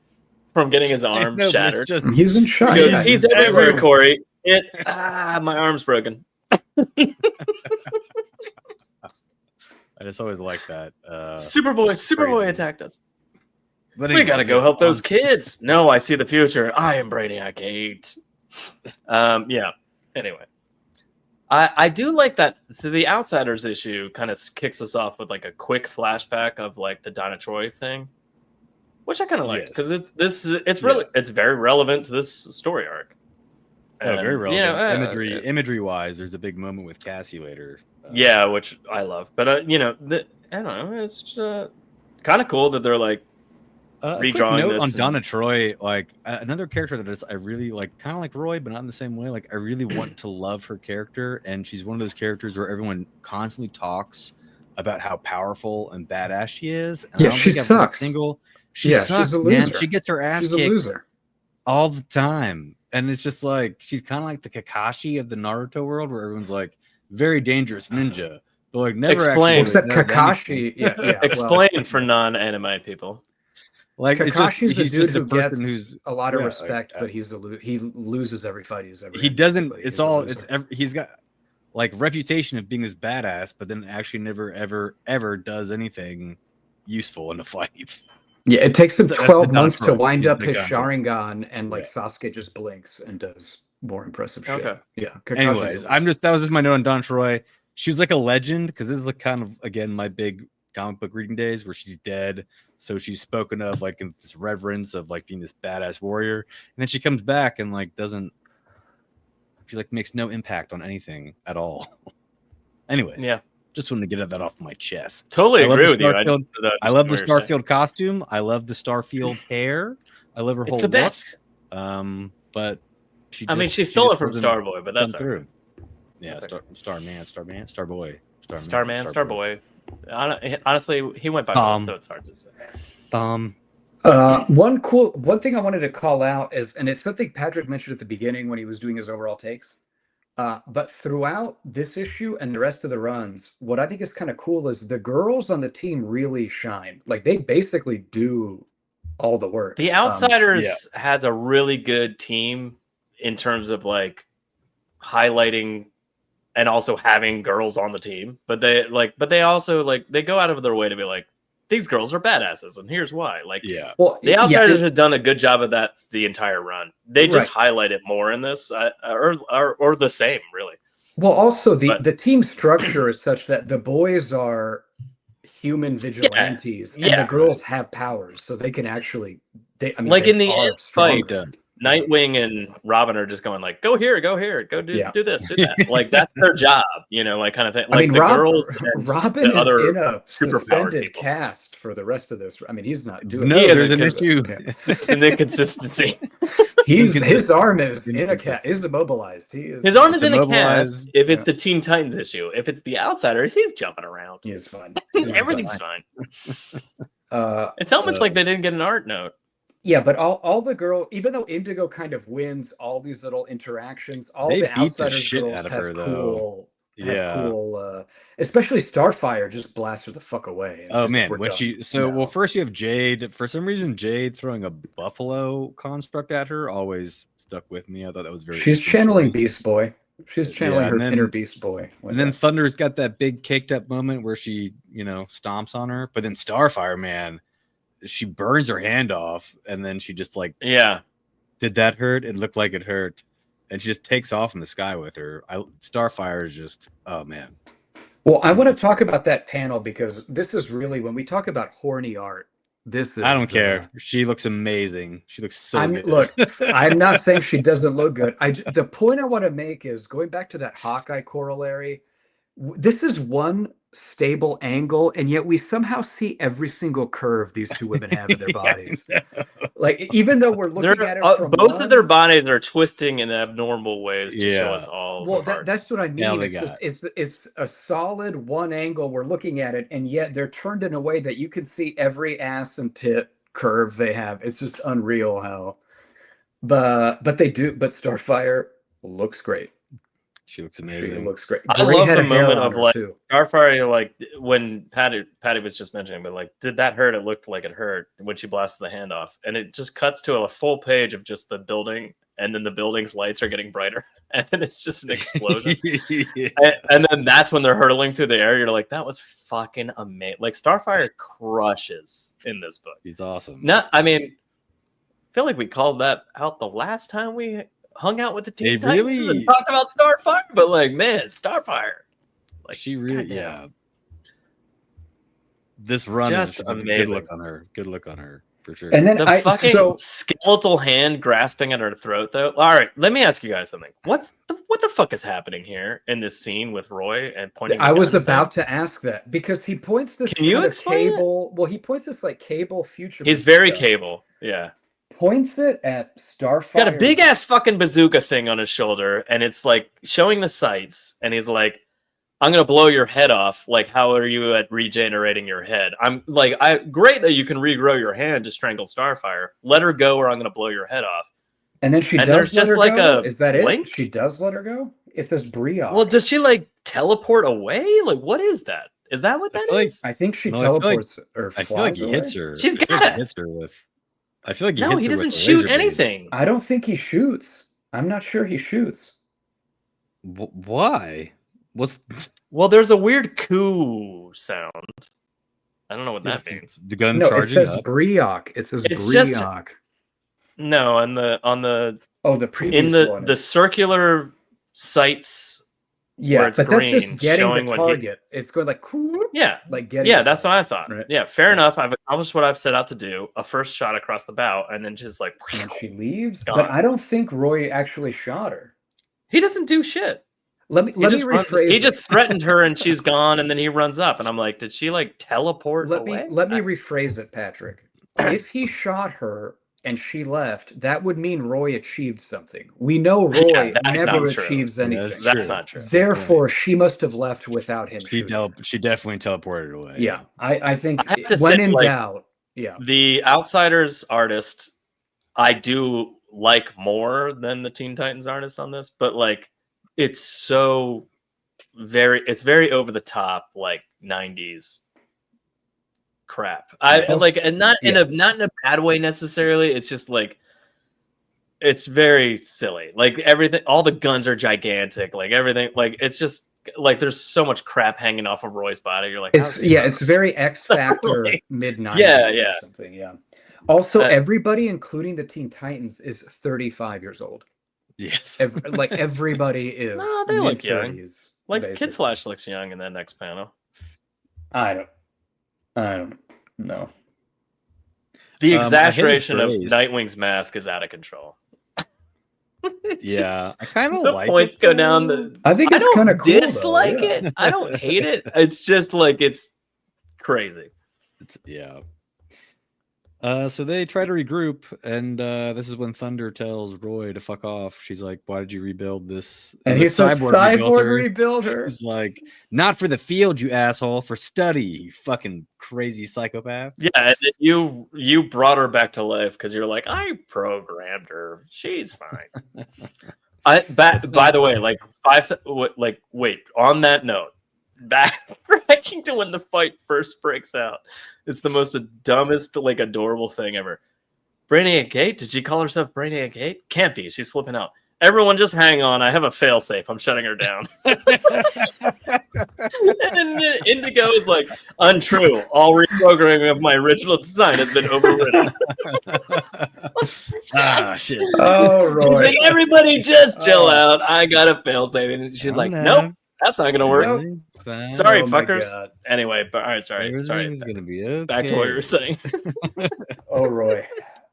from getting his arm shattered. He's in shock. He's everywhere, Corey. My arm's broken. I just always like that. Superboy attacked us. But we gotta go help those kids. No, I see the future. I am Brainiac 8. Anyway, I do like that. So the Outsiders issue kind of kicks us off with like a quick flashback of like the Donna Troy thing, which I kind of liked because it's very relevant to this story arc. Very relevant. Imagery wise, there's a big moment with Cassie later. Which I love. But I don't know. It's kind of cool that they're like redrawing this. On Donna Troy, like another character that I really like, kind of like Roy, but not in the same way. Like I really want to love her character, and she's one of those characters where everyone constantly talks about how powerful and badass she is. And she sucks. She sucks, she's a loser. Man. She gets her ass kicked all the time, and it's just like she's kind of like the Kakashi of the Naruto world, where everyone's like very dangerous ninja, but like never explain. Except Kakashi, explain for non-anime people. Like Kakashi's the dude who gets a lot of respect, but he loses every fight he's ever. He doesn't. He's got like reputation of being this badass, but then actually never ever does anything useful in a fight. Yeah, it takes him 12 months to wind up his Sharingan, and like Sasuke just blinks and does more impressive shit. Okay. Yeah. Anyways, that was just my note on Don Troy. She was like a legend because this is like kind of again my big comic book reading days where she's dead. So she's spoken of like in this reverence of like being this badass warrior. And then she comes back and like she like makes no impact on anything at all. Anyways, Yeah. Just wanted to get that off my chest. Totally agree with you. I love the Starfield costume. I love the Starfield hair. I love her whole the look. best. But she stole it from Starboy, but that's through. Yeah, Starman, Starboy. Starboy. Honestly, he went by both, so it's hard to say. One thing I wanted to call out is, and it's something Patrick mentioned at the beginning when he was doing his overall takes, but throughout this issue and the rest of the runs, what I think is kind of cool is the girls on the team really shine. Like they basically do all the work. The Outsiders has a really good team in terms of like highlighting and also having girls on the team, but they also like they go out of their way to be like, these girls are badasses, and here's why. Like, the Outsiders have done a good job of that the entire run. They just highlight it more in this, or the same, really. Well, also the team structure is such that the boys are human vigilantes, and the girls have powers, so they can actually. In the end fight, Nightwing and Robin are just going like, go here, go do this, do that. Like that's their job, like kind of thing. Like girls, Robin is in a suspended cast for the rest of this. I mean, he's not doing. No, there's an issue. An inconsistency. His arm is in a cast. Is immobilized. His arm is in a cast. If it's the Teen Titans issue, if it's the Outsiders, he's jumping around. He's fine. Everything's fine. It's almost like they didn't get an art note. Yeah, but all the girl, even though Indigo kind of wins all these little interactions, all the Outsiders girls have cool, especially Starfire just blasts her the fuck away. Oh man, first you have Jade. For some reason, Jade throwing a buffalo construct at her always stuck with me. I thought that was very. She's channeling Beast Boy. She's channeling her inner Beast Boy. And then Thunder's got that big caked up moment where she, stomps on her. But then Starfire, man. She burns her hand off, and then she just like, did that hurt? It looked like it hurt, and she just takes off in the sky with her. Starfire is just, oh man. Well, I want to talk about that panel because this is really when we talk about horny art. This is. I don't care. She looks amazing. She looks so good. Look, I'm not saying she doesn't look good. The point I want to make is going back to that Hawkeye corollary. This is one stable angle, and yet we somehow see every single curve these two women have in their bodies. Like, even though we're looking at it from both of their bodies are twisting in abnormal ways to show us all. Well, that's what I mean. It's a solid one angle. We're looking at it, and yet they're turned in a way that you can see every ass and tit curve they have. It's just unreal how. But they do. But Starfire looks great. She looks amazing. She looks great. I love the moment of like Starfire, like when Patty was just mentioning, but like, did that hurt? It looked like it hurt when she blasted the hand off, and it just cuts to a full page of just the building, and then the building's lights are getting brighter, and then it's just an explosion, and then that's when they're hurtling through the air. You're like, that was fucking amazing. Like Starfire crushes in this book. He's awesome. I feel like we called that out the last time we hung out with the Teen Titans and talked about Starfire, but like, man, Starfire, like she really, This run just is amazing. Good look on her for sure. And then the fucking skeletal hand grasping at her throat, though. All right, let me ask you guys something. What the fuck is happening here in this scene with Roy and pointing? I was about to ask that because he points this. Can you explain cable? Well, he points this like cable future. He's very cable, yeah. Points it at Starfire. Got a big ass fucking bazooka thing on his shoulder, and it's like showing the sights, and he's like, I'm gonna blow your head off. Like, how are you at regenerating your head? I'm like, great that you can regrow your hand to strangle Starfire. Let her go, or I'm gonna blow your head off. And then she does. There's just like go? a is that blink? It? She does let her go. It says Brioche. Well, does she like teleport away? Like, what is that? Is that what that is? I think she teleports or flies. I feel like he hits her. She's got it. Hits her with. I feel like he doesn't shoot anything. I don't think he shoots. I'm not sure he shoots. Why? Well, there's a weird coo sound. I don't know what that means. The gun charging it says up. Brioche. It says Brioche. No, on the the previous in the circular sights Yeah, it's but green, that's just getting showing the what target. It's going like, yeah, like getting. yeah, that's what I thought. Right. Yeah, fair enough. I've accomplished what I've set out to do. A first shot across the bow, and then just like, And then she leaves. gone. But I don't think Roy actually shot her. He doesn't do shit. Let me rephrase. He just threatened her, and she's gone. And then he runs up, and I'm like, did she like teleport away? Let me rephrase it, Patrick. If he shot her and she left, that would mean Roy achieved something. We know Roy never achieves anything. That's not true. Therefore, she must have left without him. She definitely teleported away. Yeah, I think I have to when say, in like, doubt, yeah. The Outsiders artist, I do like more than the Teen Titans artist on this, but like, it's very over the top, like 90s crap. I like, and not in a bad way necessarily. It's just like, it's very silly. Like everything, all the guns are gigantic. Like everything, like it's just like there's so much crap hanging off of Roy's body. You're like, it's very X Factor mid 90s. Yeah. Or something. Yeah. Also, everybody, including the Teen Titans, is 35 years old. Yes. Like everybody is. No, they look young. Like basically. Kid Flash looks young in that next panel. I don't know. The exaggeration of Nightwing's mask is out of control. I kind of like points it. Go down. I think it's kind of cool. Dislike it. I don't hate it. It's just like it's crazy. So they try to regroup, and this is when Thunder tells Roy to fuck off. She's like, "Why did you rebuild this?" And he says, "Cyborg rebuild her." He's like, "Not for the field, you asshole. For study, you fucking crazy psychopath." Yeah, and you brought her back to life because you're like, I programmed her. She's fine. By the way, like wait. On that note. Backing to when the fight first breaks out. It's the most dumbest, like adorable thing ever. Brainiac Gate? Did she call herself Brainiac Gate? Can't be. She's flipping out. Everyone just hang on. I have a failsafe. I'm shutting her down. And then Indigo is like, untrue. All reprogramming of my original design has been overridden. Shit. Oh, Roy. He's like, everybody just chill out. I got a failsafe. And she's like, nope. That's not gonna work. Nope. Sorry, fuckers. Anyway, but all right, sorry. Gonna be okay. Back to what you were saying. Oh, Roy.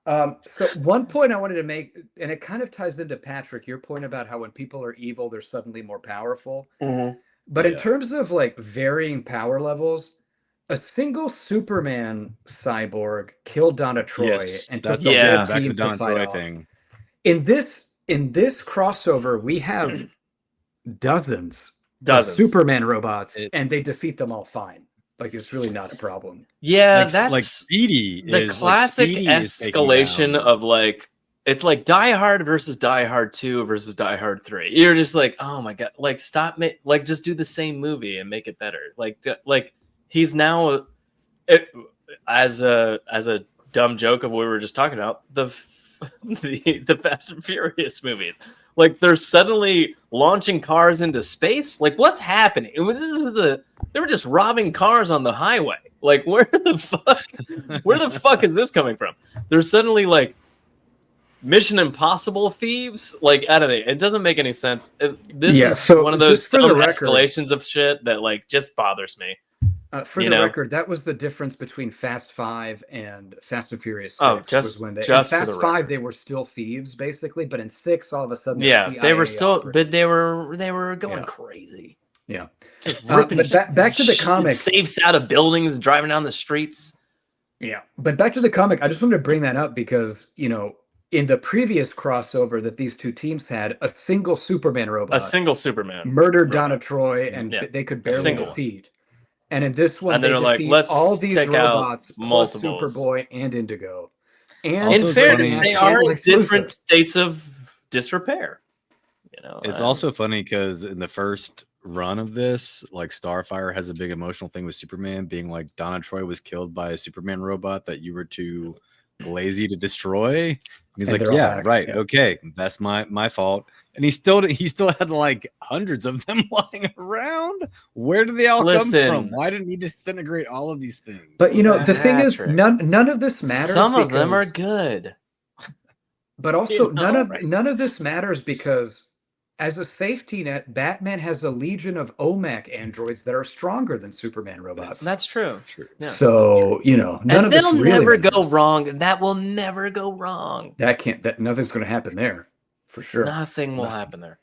So one point I wanted to make, and it kind of ties into Patrick, your point about how when people are evil, they're suddenly more powerful. Mm-hmm. But in terms of like varying power levels, a single Superman cyborg killed Donna Troy and took the whole team to fight off. In this crossover, we have dozens of Superman robots, and they defeat them all fine. Like, it's really not a problem. Yeah, like, that's like Speedy. The classic escalation of like, it's like Die Hard versus Die Hard 2 versus Die Hard 3. You're just like, oh my god, like stop, like just do the same movie and make it better. Like he's now, as a dumb joke of what we were just talking about, the Fast and Furious movies. Like they're suddenly launching cars into space. Like what's happening? They were just robbing cars on the highway. Like where the fuck is this coming from? They're suddenly like Mission Impossible thieves. Like I don't know. It doesn't make any sense. This is one of those dumb escalations of shit that like just bothers me. For the record, that was the difference between Fast 5 and Fast and Furious 6. Was when in Fast 5 they were still thieves basically, but in 6 all of a sudden they were still, but they were going crazy. Yeah, just ripping. But back to the comic, safes out of buildings and driving down the streets. Yeah, but back to the comic, I just wanted to bring that up because in the previous crossover that these two teams had, a single Superman robot murdered Donna Troy, and they could barely defeat. And in this one, they defeat all these robots plus Superboy and Indigo. And in fairness, they are different states of disrepair. It's also funny because in the first run of this, like Starfire has a big emotional thing with Superman, being like Donna Troy was killed by a Superman robot that you were too lazy to destroy. And he's like, yeah, right, okay, that's my fault. And he still had like hundreds of them lying around. Where did they all come from? Why didn't he disintegrate all of these things? But the thing is, none of this matters. Some of them are good, but also none of this matters because as a safety net, Batman has a legion of OMAC androids that are stronger than Superman robots. That's true. Yeah, so, none and of this they'll really never go matters. wrong. That will never go wrong. Nothing's going to happen there, for sure. Nothing will happen there.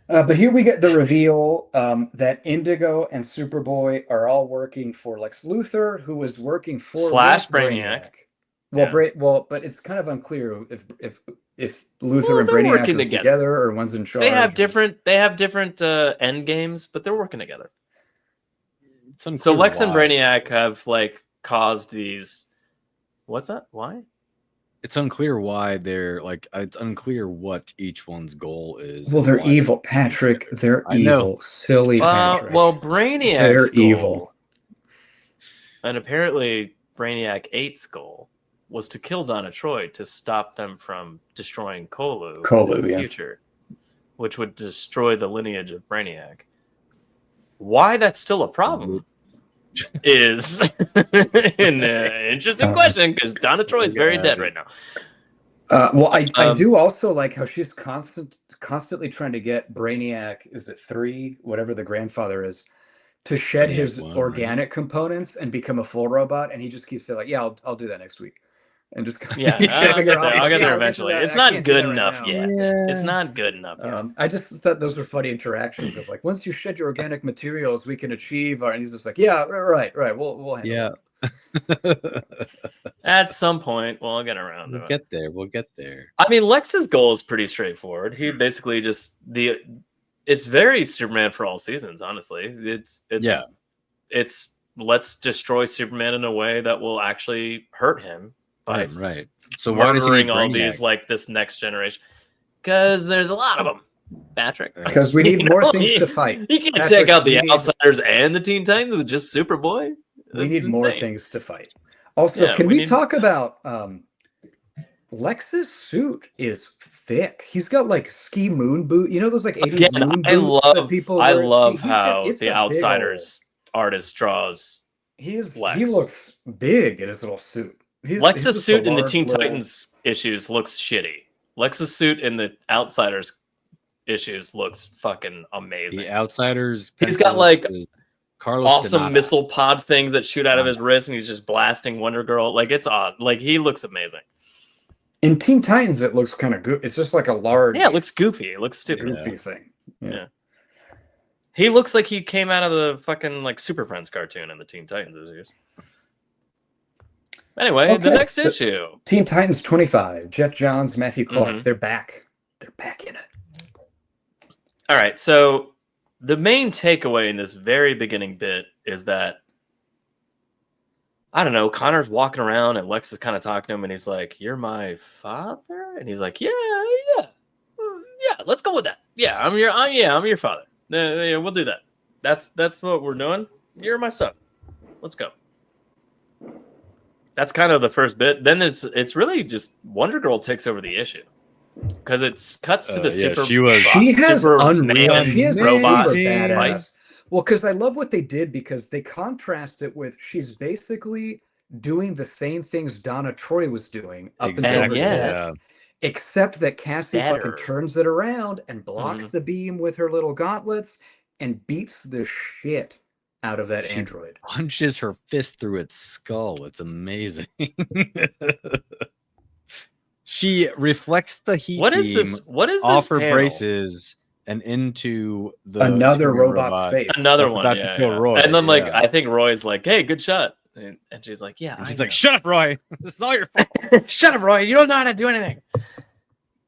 But here we get the reveal that Indigo and Superboy are all working for Lex Luthor, who was working for Brainiac. Well, but it's kind of unclear if Luthor and Brainiac are together or one's in charge. They have different end games, but they're working together. So Lex and Brainiac have like caused these. What's that? Why? It's unclear why they're like. It's unclear what each one's goal is. Well, they're evil, Patrick. They're evil, silly Patrick. Well, Brainiac's they're goal, evil, and apparently Brainiac 8's goal was to kill Donna Troy to stop them from destroying Kolu in the future, which would destroy the lineage of Brainiac. Why that's still a problem is an interesting question, because Donna Troy is very dead right now. I do also like how she's constantly trying to get Brainiac, is it 3, whatever the grandfather is, to shed his organic components and become a full robot, and he just keeps saying like, "Yeah, I'll do that next week," and just I'll get there eventually. It's not good enough yet. It's not good enough yet. I just thought those were funny interactions of like, once you shed your organic materials, we can achieve our. And he's just like, "Yeah, right. We'll handle it." At some point, we'll get around to it. We'll get there. I mean, Lex's goal is pretty straightforward. He basically just it's very Superman for all seasons, honestly. It's let's destroy Superman in a way that will actually hurt him by So why does he need all these like this next generation? Because there's a lot of them, Patrick. Because we need more things to fight. You can't take out the Outsiders and the Teen Titans with just Superboy. We need more things to fight. Also, can we talk about Lex's suit is thick. He's got like ski moon boot. Those like 80s moon boots that people wear. I love how the Outsiders artist draws. He looks big in his little suit. Lex's suit in the Teen Titans issues looks shitty. Lex's suit in the Outsiders issues looks fucking amazing. The Outsiders. He's got like awesome missile pod things that shoot out of his wrist, and he's just blasting Wonder Girl. Like, it's odd. Like, he looks amazing. In Teen Titans, it looks kind of good. It's just like a large. Yeah, it looks goofy. It looks stupid. Goofy thing. Yeah. He looks like he came out of the fucking like Super Friends cartoon in the Teen Titans issues. Anyway, the next issue. Teen Titans 25. Geoff Johns, Matthew Clark. They're back. They're back in it. All right. So the main takeaway in this very beginning bit is that, I don't know, Connor's walking around and Lex is kind of talking to him and he's like, "You're my father?" And he's like, yeah, let's go with that. Yeah, I'm your father. Yeah, we'll do that. That's what we're doing. You're my son. Let's go. That's kind of the first bit. Then it's really just Wonder Girl takes over the issue. Because it cuts to the super. She has unreal. She has robot badass. Well, because I love what they did, because they contrast it with she's basically doing the same things Donna Troy was doing up until her death, except that Cassie fucking turns it around and blocks the beam with her little gauntlets and beats the shit out of that android. Punches her fist through its skull. It's amazing. She reflects the heat. What is this? What is this? Off her braces and into the another robot's face. Another one. Roy. And then I think Roy's like, "Hey, good shot." And she's like, "Yeah." And she's like, "Shut up, Roy. This is all your fault." Shut up, Roy. You don't know how to do anything.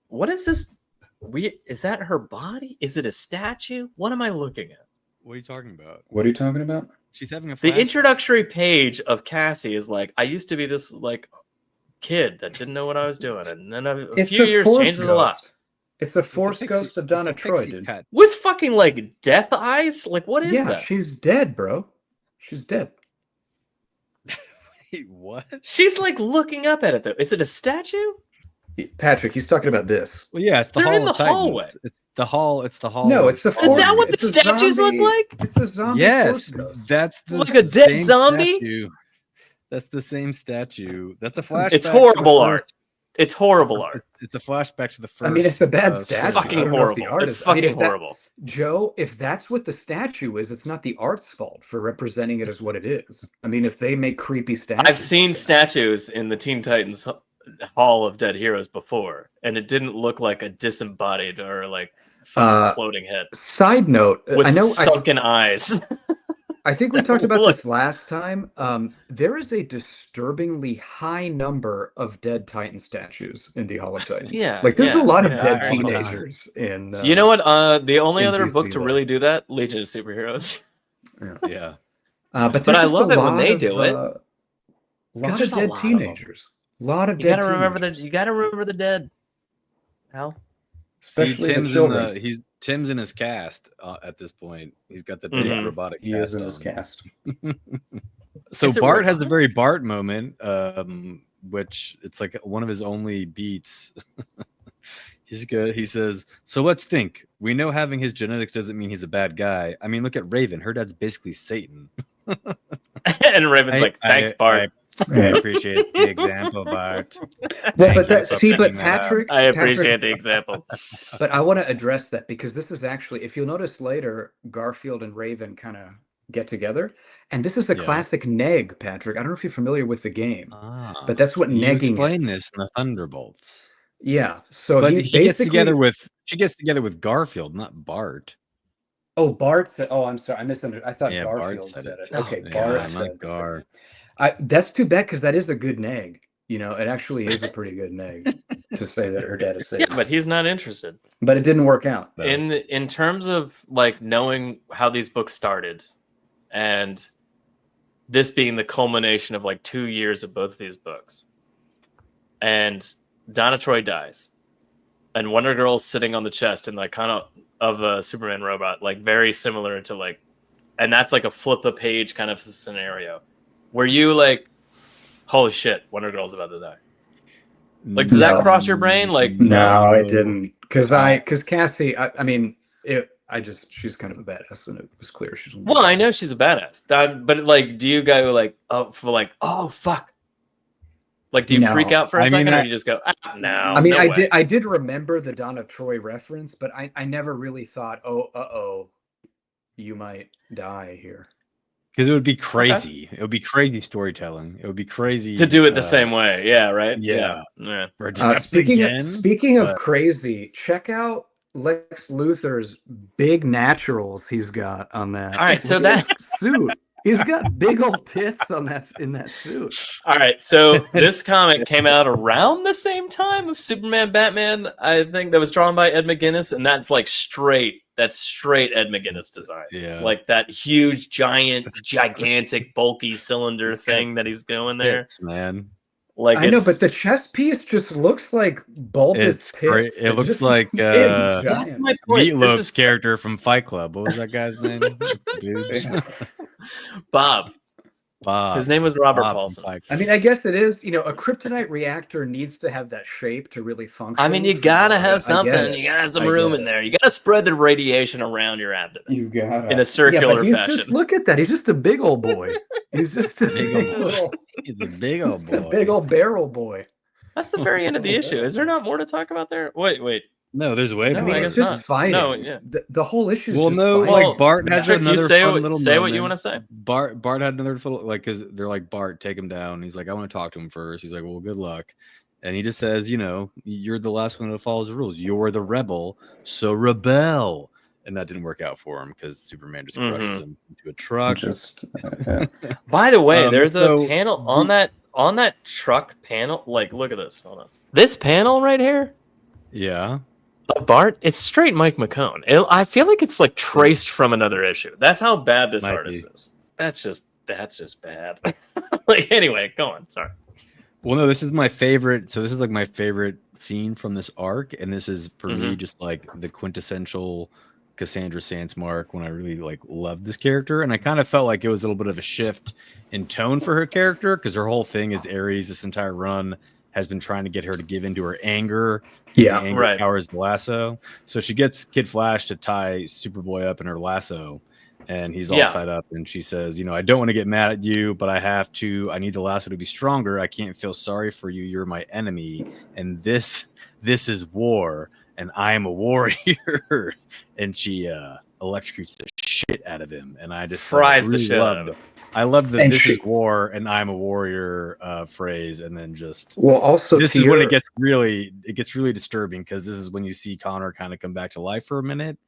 What is this? Is that her body? Is it a statue? What am I looking at? What are you talking about? What are you talking about? She's having a The introductory page of Cassie is like, I used to be this like kid that didn't know what I was doing, and then a few years changes a lot. It's a force ghost of Donna Troy, dude. With fucking like death eyes. Like, what is that? Yeah, she's dead, bro. She's dead. Wait, what? She's like looking up at it though. Is it a statue? Patrick, he's talking about this. Well, yeah, it's the They're hall in the hallway. It's the hall. It's the hall. No, it's the. Is that what the statues look like? It's a zombie. Yes, force ghost. that's the like a dead zombie. Statue. That's the same statue. That's a flashback. It's horrible art. It's horrible art. It's a flashback to the first. I mean, it's a bad statue. It's fucking I don't know if the horrible. art It's is- I mean, fucking if that- horrible. Joe, if that's what the statue is, it's not the art's fault for representing it as what it is. I mean, if they make creepy statues, I've seen statues in the Teen Titans Hall of Dead Heroes before, and it didn't look like a disembodied or like fucking floating head Side note, with I know sunken eyes. I think we talked about this last time. There is a disturbingly high number of dead Titan statues in the Hall of Titans. Yeah, like there's a lot of dead very much. teenagers in. You know what? The only in other DC book to though. really do that, Legion of Superheroes. Yeah. But I there's just love a it when lot they of, do it. lot there's of a dead lot of them. teenagers. A lot of You dead gotta remember teenagers. You gotta remember the dead. Hal. Especially See, the children. Tim's in his cast at this point. He's got the big Mhm. robotic. He cast is in his on. cast. So Is it Bart really has a very Bart moment, which it's like one of his only beats. He's good. He says, "So let's think. We know having his genetics doesn't mean he's a bad guy. I mean, look at Raven. Her dad's basically Satan." And Raven's like, "Thanks, Bart." I appreciate the example, Bart. Well, but Thank you for but bringing that up. Patrick, I appreciate Patrick, the example. But I want to address that because this is actually, if you'll notice later, Garfield and Raven kind of get together, and this is the Yeah. classic neg, Patrick. I don't know if you're familiar with the game, Ah, but that's what you negging explain is. this in the Thunderbolts. Yeah. So But he she gets together basically. with Garfield, not Bart. Oh, Bart said. Oh, I'm sorry. I misunderstood. I thought Yeah, Bart Garfield said said it. it. Okay, Oh, Bart Yeah, said not the thing. Gar. That's too bad because that is a good neg. You know, it actually is a pretty good neg to say that her dad is Satan. Yeah, but he's not interested. But it didn't work out. No. In terms of like knowing how these books started, and this being the culmination of like 2 years of both of these books, and Donna Troy dies, and Wonder Girl's sitting on the chest and like kind of a Superman robot, like very similar to like, and that's like a flip the page kind of scenario. Were you like, holy shit, Wonder Girl's about to die? Like, does that cross your brain? Like, No, it didn't. Because Cassie, I mean, she's kind of a badass, and it was clear she's. well, I know she's a badass, but like, do you go like, oh fuck? Like, do you No. freak out for a I mean, second, or I- you just go, no? I mean, no way. I did remember the Donna Troy reference, but I never really thought, oh, you might die here. Because it would be crazy. It would be crazy storytelling. It would be crazy to do it the same way. Yeah, right. yeah. Yeah. For it to happen Speaking again, of but- crazy, check out Lex Luthor's big naturals he's got on that. All right, so Look at his suit. He's got big old pits in that suit. All right, so this comic came out around the same time of Superman Batman, I think, that was drawn by Ed McGuinness, and that's like straight Ed McGuinness design. Yeah. Like that huge, gigantic, bulky cylinder thing that he's going there. It's, man. Like I know, but the chest piece just looks like bulbous It's great. pits. It looks just like, seems That's giant. my point. This Meatloaf's is character from Fight Club. What was that guy's name? Dude. Bob. Bob. His name was Robert Bob from Paulson. Fight I mean, I guess it is. You know, a kryptonite reactor needs to have that shape to really function. I mean, you gotta I have get something. it. You gotta have some I get room it. in there. You gotta spread the radiation around your abdomen You've got in a circular he's fashion. Just, look at that. He's just a big old boy. He's just a Big big old old, He's a big old just a boy. big old barrel boy. That's the very end of the issue. Is there not more to talk about there? Wait. No, there's way No, I more. mean, I it's guess just not. fighting. No, yeah. The whole issue is Well, just no, fighting. like Bart has Patrick, you another say fun what- little say what you moment. wanna say. Bart had another little, like, because they're like, Bart, take him down. He's like, I want to talk to him first. He's like, well, good luck. And he just says, you know, you're the last one that follows the rules. You're the rebel, so rebel. And that didn't work out for him because Superman just crushes him into a truck. Just By the way, there's so a panel on that truck panel. Like, look at this. Hold on. This panel right here, Yeah. Bart. It's straight Mike McCone. I feel like it's like traced from another issue. That's how bad this Might artist be. is. That's just bad. Like, anyway, go on. Sorry. Well, no, this is my favorite. So this is like my favorite scene from this arc, and this is for me just like the quintessential Cassandra Sandsmark when I really like loved this character, and I kind of felt like it was a little bit of a shift in tone for her character because her whole thing is Ares. This entire run has been trying to get her to give into her anger. Yeah, the anger right. powers the lasso. So she gets Kid Flash to tie Superboy up in her lasso, and he's all tied up. And she says, I don't want to get mad at you, but I have to. I need the lasso to be stronger. I can't feel sorry for you. You're my enemy, and this is war, and I am a warrior. And she electrocutes the shit out of him, and I just fries the shit out of him. I love the "this is war" and "I'm a warrior" phrase, and then just also this is when it gets really disturbing, because this is when you see Connor kind of come back to life for a minute,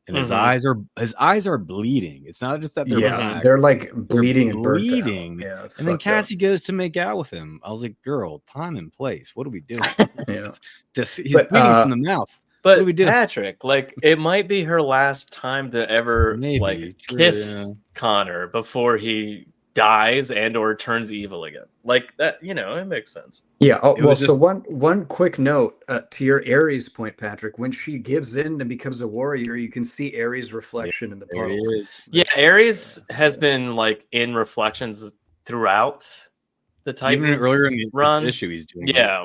and his eyes are bleeding. It's not just that they're black. They're like bleeding and bleeding. Yeah, and then Cassie goes to make out with him. I was like, "Girl, time and place. What are we doing?" He's bleeding from the mouth. But Patrick, like, it might be her last time to ever kiss Connor before he dies and or turns evil again. Like that, it makes sense. Yeah. So one quick note to your Ares point, Patrick. When she gives in and becomes a warrior, you can see Ares' reflection in the puddle. Yeah, Ares has been like in reflections throughout the Titans. Even earlier in the issue, he's doing. Yeah.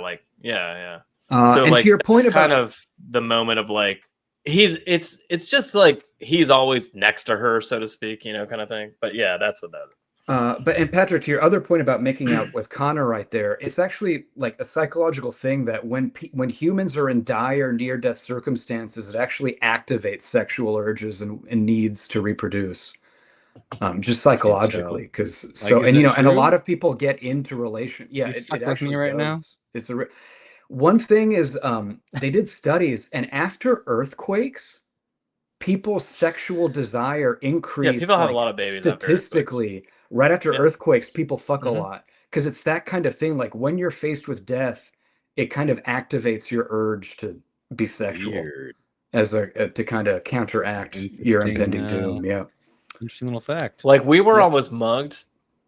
So and like, to your point it's kind of the moment of like it's just like he's always next to her, so to speak, kind of thing. But yeah, that's what that is. And Patrick, to your other point about making out with Connor right there, it's actually like a psychological thing that when humans are in dire near-death circumstances, it actually activates sexual urges and needs to reproduce, just psychologically. Because and a lot of people get into relation. Yeah, it actually me right now. It's one thing is they did studies, and after earthquakes, people's sexual desire increased. Yeah, people have a lot of babies statistically. Right after earthquakes, people fuck a lot, because it's that kind of thing. Like when you're faced with death, it kind of activates your urge to be sexual to kind of counteract your impending doom. Yeah, interesting little fact. Like we were almost mugged.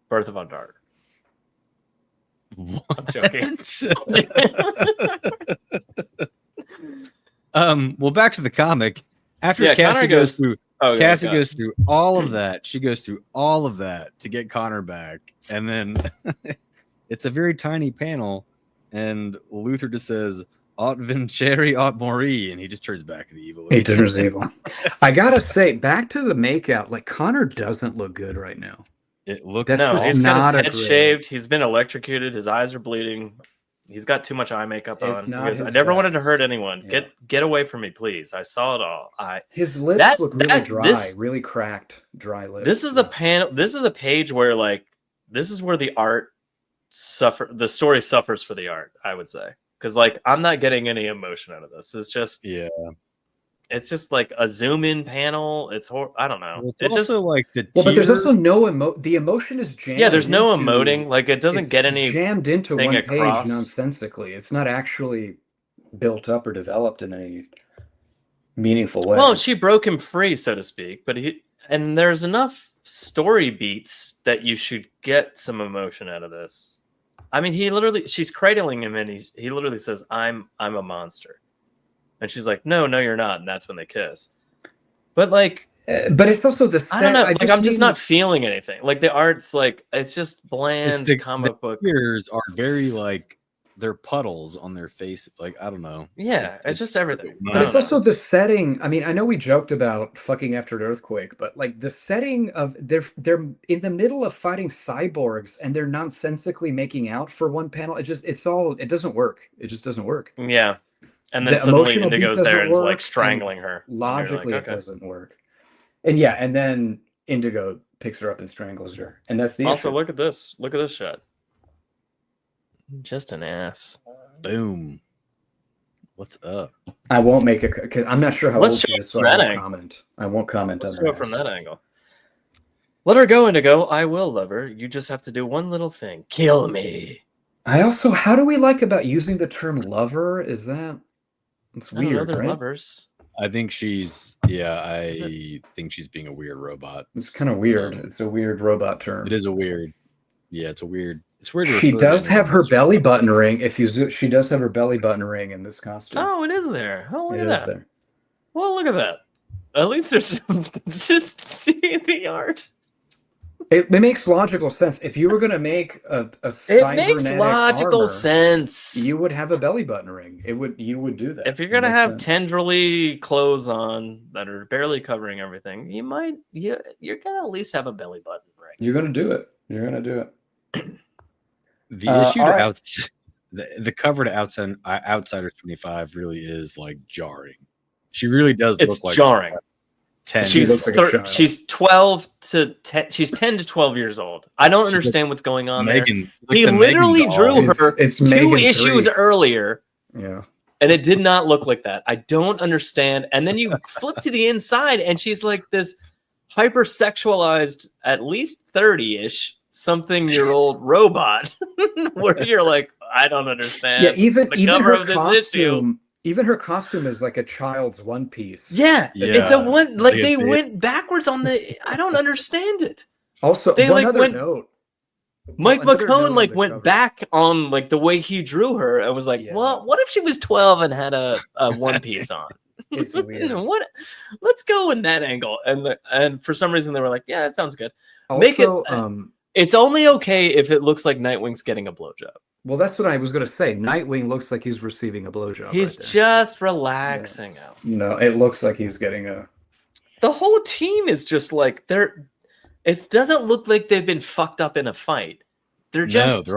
Birth of Dark. I'm joking. Well, back to the comic. After Cassie goes through all of that, she goes through all of that to get Connor back, and then it's a very tiny panel, and Luther just says, "Aut vincere, aut mori," and he just turns back into evil. He turns evil. I gotta say, back to the makeout, like Connor doesn't look good right now. It looks he's got his head shaved. He's been electrocuted. His eyes are bleeding. He's got too much eye makeup on. I never wanted to hurt anyone. Yeah. Get away from me, please. I saw it all. His lips look really dry, really cracked, dry lips. This is the panel. This is the page where this is where the art the story suffers for the art, I would say. Because I'm not getting any emotion out of this. It's just it's just like a zoom in panel. It's I don't know. Well, it's also like but there's also no the emotion is jammed. Yeah, there's no emoting. Like it doesn't get any jammed into one page nonsensically. It's not actually built up or developed in any meaningful way. Well, she broke him free, so to speak. But there's enough story beats that you should get some emotion out of this. I mean, she's cradling him, and he literally says, "I'm a monster." And she's like, no, you're not. And that's when they kiss. But but it's also the set. I don't know. I'm just not feeling anything. Like the art's it's just bland comic book. The figures are very they're puddles on their face. I don't know. Yeah, it's just everything. But it's also the setting. I mean, I know we joked about fucking after an earthquake, but the setting of they're in the middle of fighting cyborgs and they're nonsensically making out for one panel. It doesn't work. It just doesn't work. Yeah. And then suddenly Indigo's there and is strangling her. Logically, it doesn't work. And and then Indigo picks her up and strangles her. And that's the issue. Look at this. Look at this shot. Just an ass. Boom. What's up? I won't make it because I'm not sure how old she is, so I won't comment. I won't comment on that. From that angle. Let her go, Indigo. I will love her. You just have to do one little thing. Kill me. How do we like about using the term lover? Is that... It's weird, right? Lovers. I think she's think she's being a weird robot. It's kind of weird. It's a weird robot term. It is a weird. Yeah, it's weird. It's weird. She does have her belly button ring. She does have her belly button ring in this costume. Oh, it is there. Oh, look at that. There. Well, look at that. At least there's some consistency in the art. It makes logical sense. If you were going to make a It makes cybernetic logical armor, sense. you would have a belly button ring. You would do that. If you're gonna have tendrily clothes on that are barely covering everything, you're gonna at least have a belly button ring. You're gonna do it. You're gonna do it. The issue to the cover to Outsiders 25 really is like jarring. She really does look like jarring. 10. She's 12 to 10. She's 10 to 12 years old. I don't understand what's going on there. He literally drew her two issues earlier. Yeah. And it did not look like that. I don't understand. And then you flip to the inside and she's like this hypersexualized, at least 30-ish something-year-old robot where you're like, I don't understand. Yeah, even cover her of this costume, issue. Even her costume is like a child's one piece. Yeah. It's a one, like they went backwards on the. I don't understand it. Also, they one other note. Mike McCone like went back on like the way he drew her and was like, well, what if she was 12 and had a one piece on? It's weird. Let's go in that angle. And for some reason they were like, yeah, that sounds good. Also, make it. It's only okay if it looks like Nightwing's getting a blowjob. Well, that's what I was going to say. Nightwing looks like he's receiving a blowjob. He's just relaxing out. No, it looks like he's getting a. The whole team is just like it doesn't look like they've been fucked up in a fight. They're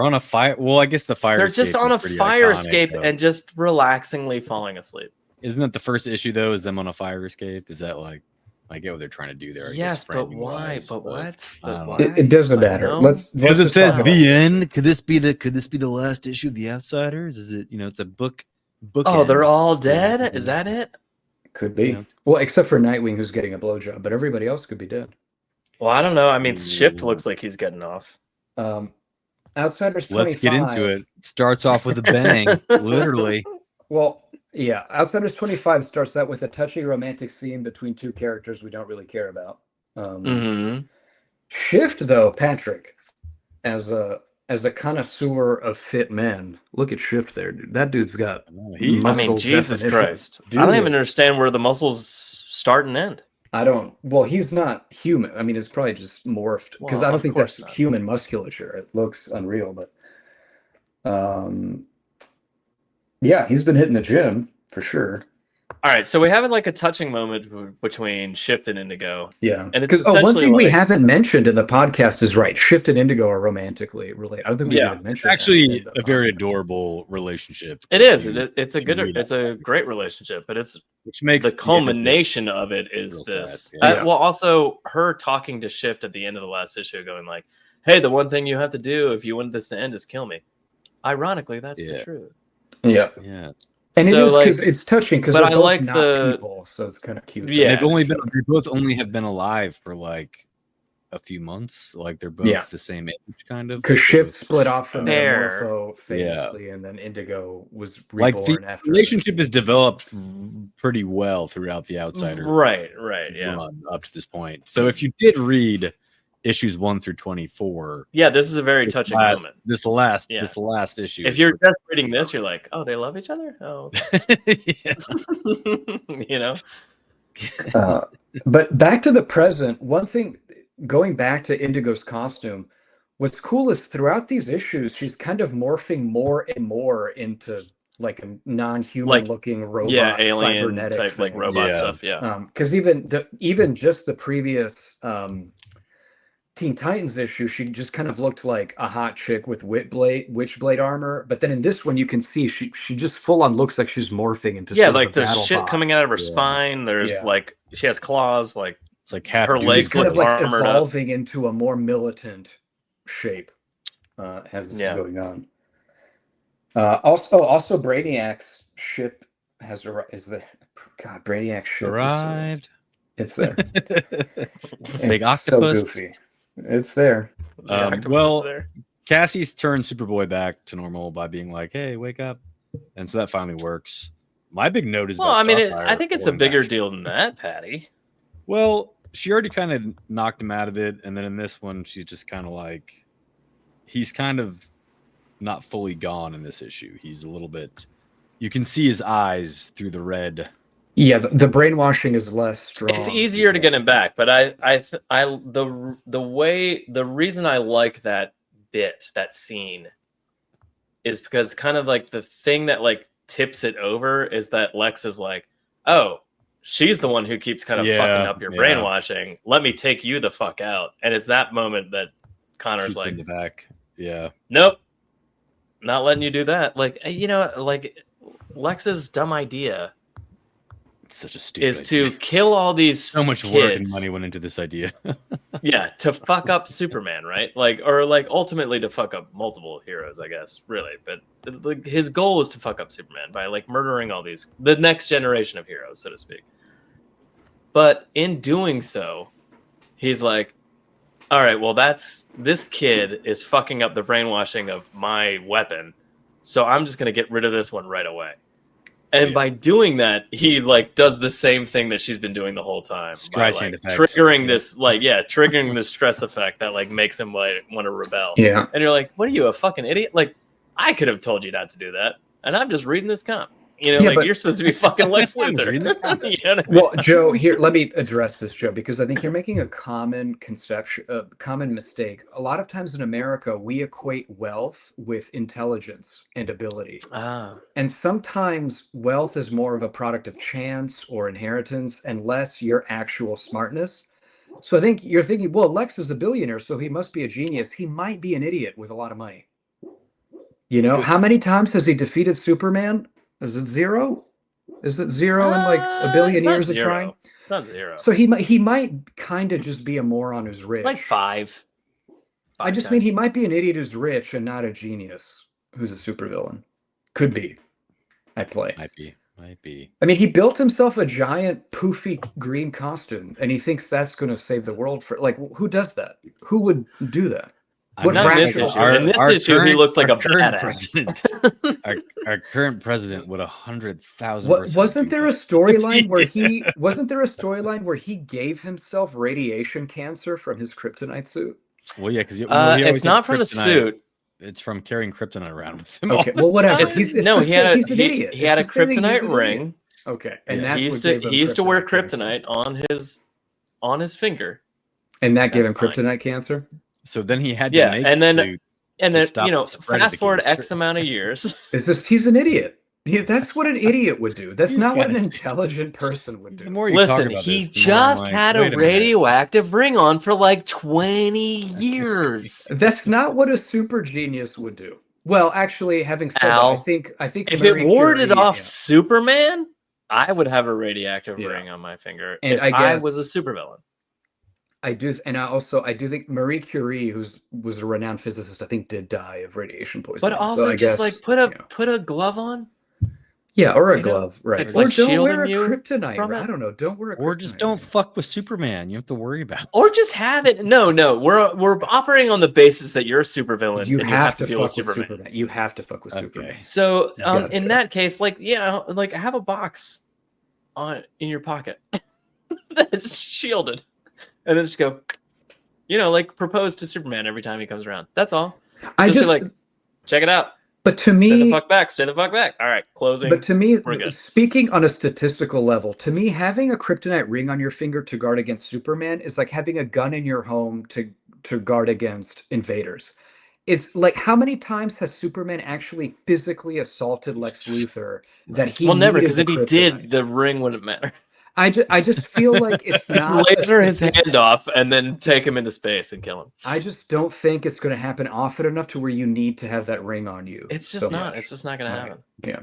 on a fire. Well, I guess the fire. They're just on a fire escape and just relaxingly falling asleep. Isn't that the first issue though? Is them on a fire escape? Is that like? I get what they're trying to do there. Yes, but why? But what? It doesn't matter. Let's because it says the end. Could this be the last issue of the Outsiders? Is it? It's a book. Oh, they're all dead. Is that it? Could be. Yeah. Well, except for Nightwing, who's getting a blowjob, but everybody else could be dead. Well, I don't know. I mean, Shift looks like he's getting off. Outsiders 25. Let's get into it. Starts off with a bang, literally. Well, yeah. Outsiders 25 starts out with a touchy romantic scene between two characters we don't really care about. Shift, though, Patrick, as a connoisseur of fit men, look at Shift there, dude. That dude's got. Jesus Christ! Dude, I don't even understand where the muscles start and end. I don't. Well, he's not human. I mean, it's probably just morphed because I don't think that's human musculature. It looks unreal, but yeah, he's been hitting the gym for sure. All right, so we have like a touching moment between Shift and Indigo. Yeah, and it's one thing we haven't mentioned in the podcast is Shift and Indigo are romantically related. I don't think we even mentioned. It's actually a very adorable relationship. It is. It's a great relationship, but which makes the culmination of it is this. Well, also her talking to Shift at the end of the last issue, going like, "Hey, the one thing you have to do if you want this to end is kill me." Ironically, that's the truth. Yeah. Yeah. And it is because it's touching because they're both not people, so it's kind of cute. Yeah, they both only have been alive for like a few months. Like they're both the same age, kind of. Because Shift split off from Metamorpho famously, and then Indigo was reborn after. The relationship is developed pretty well throughout the Outsiders, right, yeah, up to this point. So if you did read issues 1 through 24. Yeah, this is a very touching moment. This last issue. If you're just reading this, you're like, oh, they love each other? Oh. But back to the present, one thing, going back to Indigo's costume, what's cool is throughout these issues, she's kind of morphing more and more into like a non-human looking robot, alien type thing. Like robot stuff. Because even just the previous Teen Titans issue, she just kind of looked like a hot chick with Witchblade armor. But then in this one, you can see she just full on looks like she's morphing into like there's shit coming out of her spine. There's like she has claws. Like it's like her legs kind look of like armored evolving into a more militant shape as this is going on. Also, Brainiac's ship Brainiac's ship arrived. It's there. It's a big octopus. So goofy. It's there. Cassie's turned Superboy back to normal by being like, "Hey, wake up," and so that finally works. My big note is, I think it's a bigger deal than that, Patty. Well, she already kind of knocked him out of it, and then in this one, she's just kind of like, he's kind of not fully gone in this issue. He's a little bit. You can see his eyes through the red. Yeah, the brainwashing is less strong. It's easier to get him back, but the reason I like that scene is because kind of like the thing that like tips it over is that Lex is like, oh, she's the one who keeps kind of fucking up your brainwashing. Let me take you the fuck out. And it's that moment that Connor's like, in the back. Yeah. Nope. Not letting you do that. Like, you know, like Lex's dumb idea such a stupid is to kill all these so much kids. Work and money went into this idea. Yeah, to fuck up Superman, right? Like, or like ultimately to fuck up multiple heroes, I guess, really. But like his goal is to fuck up Superman by like murdering all the next generation of heroes, so to speak. But in doing so, he's like, all right, well, this kid is fucking up the brainwashing of my weapon, so I'm just gonna get rid of this one right away. And by doing that, he like does the same thing that she's been doing the whole time, by, like, triggering this triggering this stress effect that like makes him like want to rebel. Yeah, and you're like, what are you, a fucking idiot? Like, I could have told you not to do that, and I'm just reading this comic. You know, like you're supposed to be fucking Lex Luthor. You know what I mean? Well, Joe, here, let me address this, Joe, because I think you're making a common common mistake. A lot of times in America, we equate wealth with intelligence and ability. And sometimes wealth is more of a product of chance or inheritance and less your actual smartness. So I think you're thinking, well, Lex is a billionaire, so he must be a genius. He might be an idiot with a lot of money. You know, how many times has he defeated Superman? Is it zero? Is it zero in like a billion years of trying? It's not zero. So he might kind of just be a moron who's rich. Like five I just mean he might be an idiot who's rich and not a genius who's a supervillain. Could be. Might be. I mean, he built himself a giant poofy green costume, and he thinks that's going to save the world. For like, who does that? Who would do that? In this issue, he looks like a badass. Our current president would 100,000%. Wasn't there a storyline where he gave himself radiation cancer from his kryptonite suit? Well, yeah, because it's not from the suit. It's from carrying kryptonite around with him. Okay, well, whatever. He's an idiot. He had a kryptonite ring. Okay, and he used to wear kryptonite on his finger, and that gave him kryptonite cancer. So then he had to make and then you know, spread fast forward X amount of years. He's an idiot. That's what an idiot would do. That's not what an intelligent person would do. Listen, he just had a radioactive ring on for like 20 years. That's not what a super genius would do. Well, actually, having said that, I think if it warded off Superman, I would have a radioactive ring on my finger. And if I was a supervillain. I do think Marie Curie, who was a renowned physicist, I think did die of radiation poisoning. But also, like put a glove on. Yeah, or a glove, right? It's like don't wear a kryptonite. I don't know. Don't wear a kryptonite. Or just don't fuck with Superman. You have to worry about. Or just have it. No. We're operating on the basis that you're a supervillain. You have to deal with Superman. You have to fuck with Superman. So in that case, like have a box in your pocket that's shielded. And then just go, like propose to Superman every time he comes around. That's all. Just be like, check it out. But to me, stay the fuck back. All right, closing. But to me, speaking on a statistical level, to me, having a kryptonite ring on your finger to guard against Superman is like having a gun in your home to guard against invaders. It's like, how many times has Superman actually physically assaulted Lex Luthor that he? Well, never, because if he did, the ring wouldn't matter. I just feel like it's not laser his hand off and then take him into space and kill him. I just don't think it's going to happen often enough to where you need to have that ring on you. It's just not. It's just not going to happen. Yeah.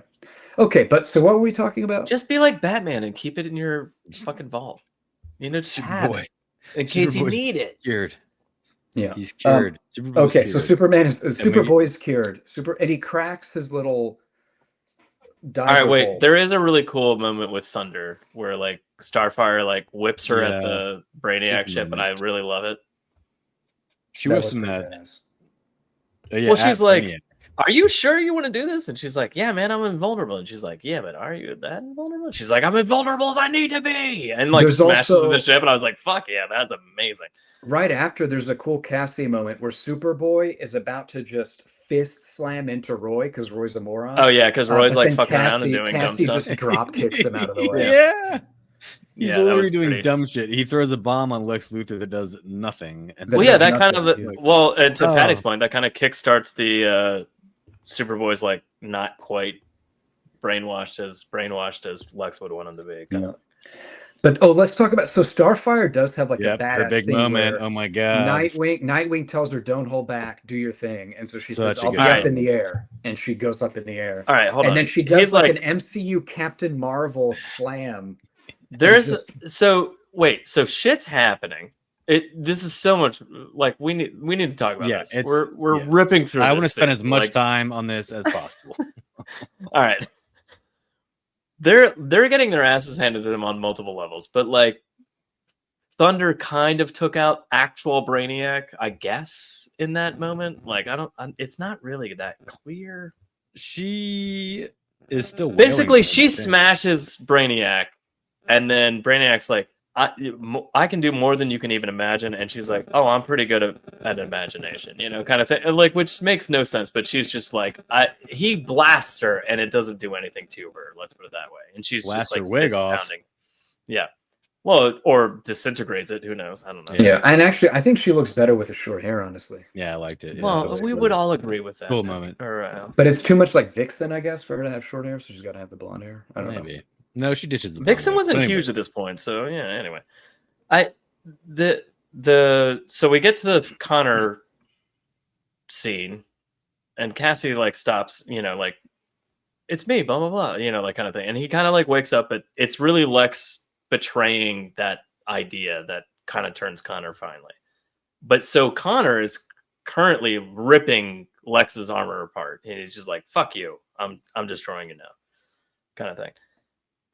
Okay, but so what were we talking about? Just be like Batman and keep it in your fucking vault. Just have it in case you need it. Cured. Yeah, he's cured. Okay, so Superman is Superboy's cured. And he cracks his little. All right, wait. There is a really cool moment with Thunder where like Starfire like whips her at the Brainiac ship, and I really love it. She whips him that. Well, she's like, are you sure you want to do this? And she's like, yeah, man, I'm invulnerable. And she's like, yeah, but are you that invulnerable? She's like, I'm invulnerable as I need to be. And like smashes into the ship. And I was like, fuck yeah, that's amazing. Right after, there's a cool Cassie moment where Superboy is about to just fist slam into Roy because Roy's a moron. Oh yeah, because Roy's like fucking around and doing Cassie dumb stuff. just drop kicks him out of the way. Yeah. He's literally doing pretty... dumb shit. He throws a bomb on Lex Luthor that does nothing. And well, yeah, that kind of and to Patty's point, that kind of kickstarts the Superboy's like not quite brainwashed as Lex would want him to be. Yeah. But let's talk about Starfire does have like a badass her big moment. Oh my god! Nightwing tells her, "Don't hold back, do your thing," and so she says, "I'll be up in the air," and she goes up in the air. All right, hold on. And then she does like an MCU Captain Marvel slam. There's so shit's happening. This is so much like we need to talk about this. We're ripping through. I want to spend as much time on this as possible. All right. They're getting their asses handed to them on multiple levels, but like Thunder kind of took out actual Brainiac, I guess, in that moment. Like it's not really that clear. She is still basically she smashes Brainiac, and then Brainiac's like, I can do more than you can even imagine, and she's like, oh, I'm pretty good at imagination, kind of thing, like, which makes no sense, but she's just like, he blasts her and it doesn't do anything to her, let's put it that way, and she's just like fist pounding. Yeah, well, or disintegrates it, who knows, I don't know. Yeah, and actually I think she looks better with her short hair, honestly. Yeah, I liked it. Well, we would all agree with that. Cool moment. But it's too much like Vixen, I guess, for her to have short hair, so she's got to have the blonde hair. I don't know. No, she ditches the Vixen wasn't huge at this point, so yeah. Anyway, so we get to the Connor scene, and Cassie like stops, like, it's me, blah blah blah, like kind of thing, and he kind of like wakes up, but it's really Lex betraying that idea that kind of turns Connor finally. But so Connor is currently ripping Lex's armor apart, and he's just like, "Fuck you, I'm destroying it now," kind of thing.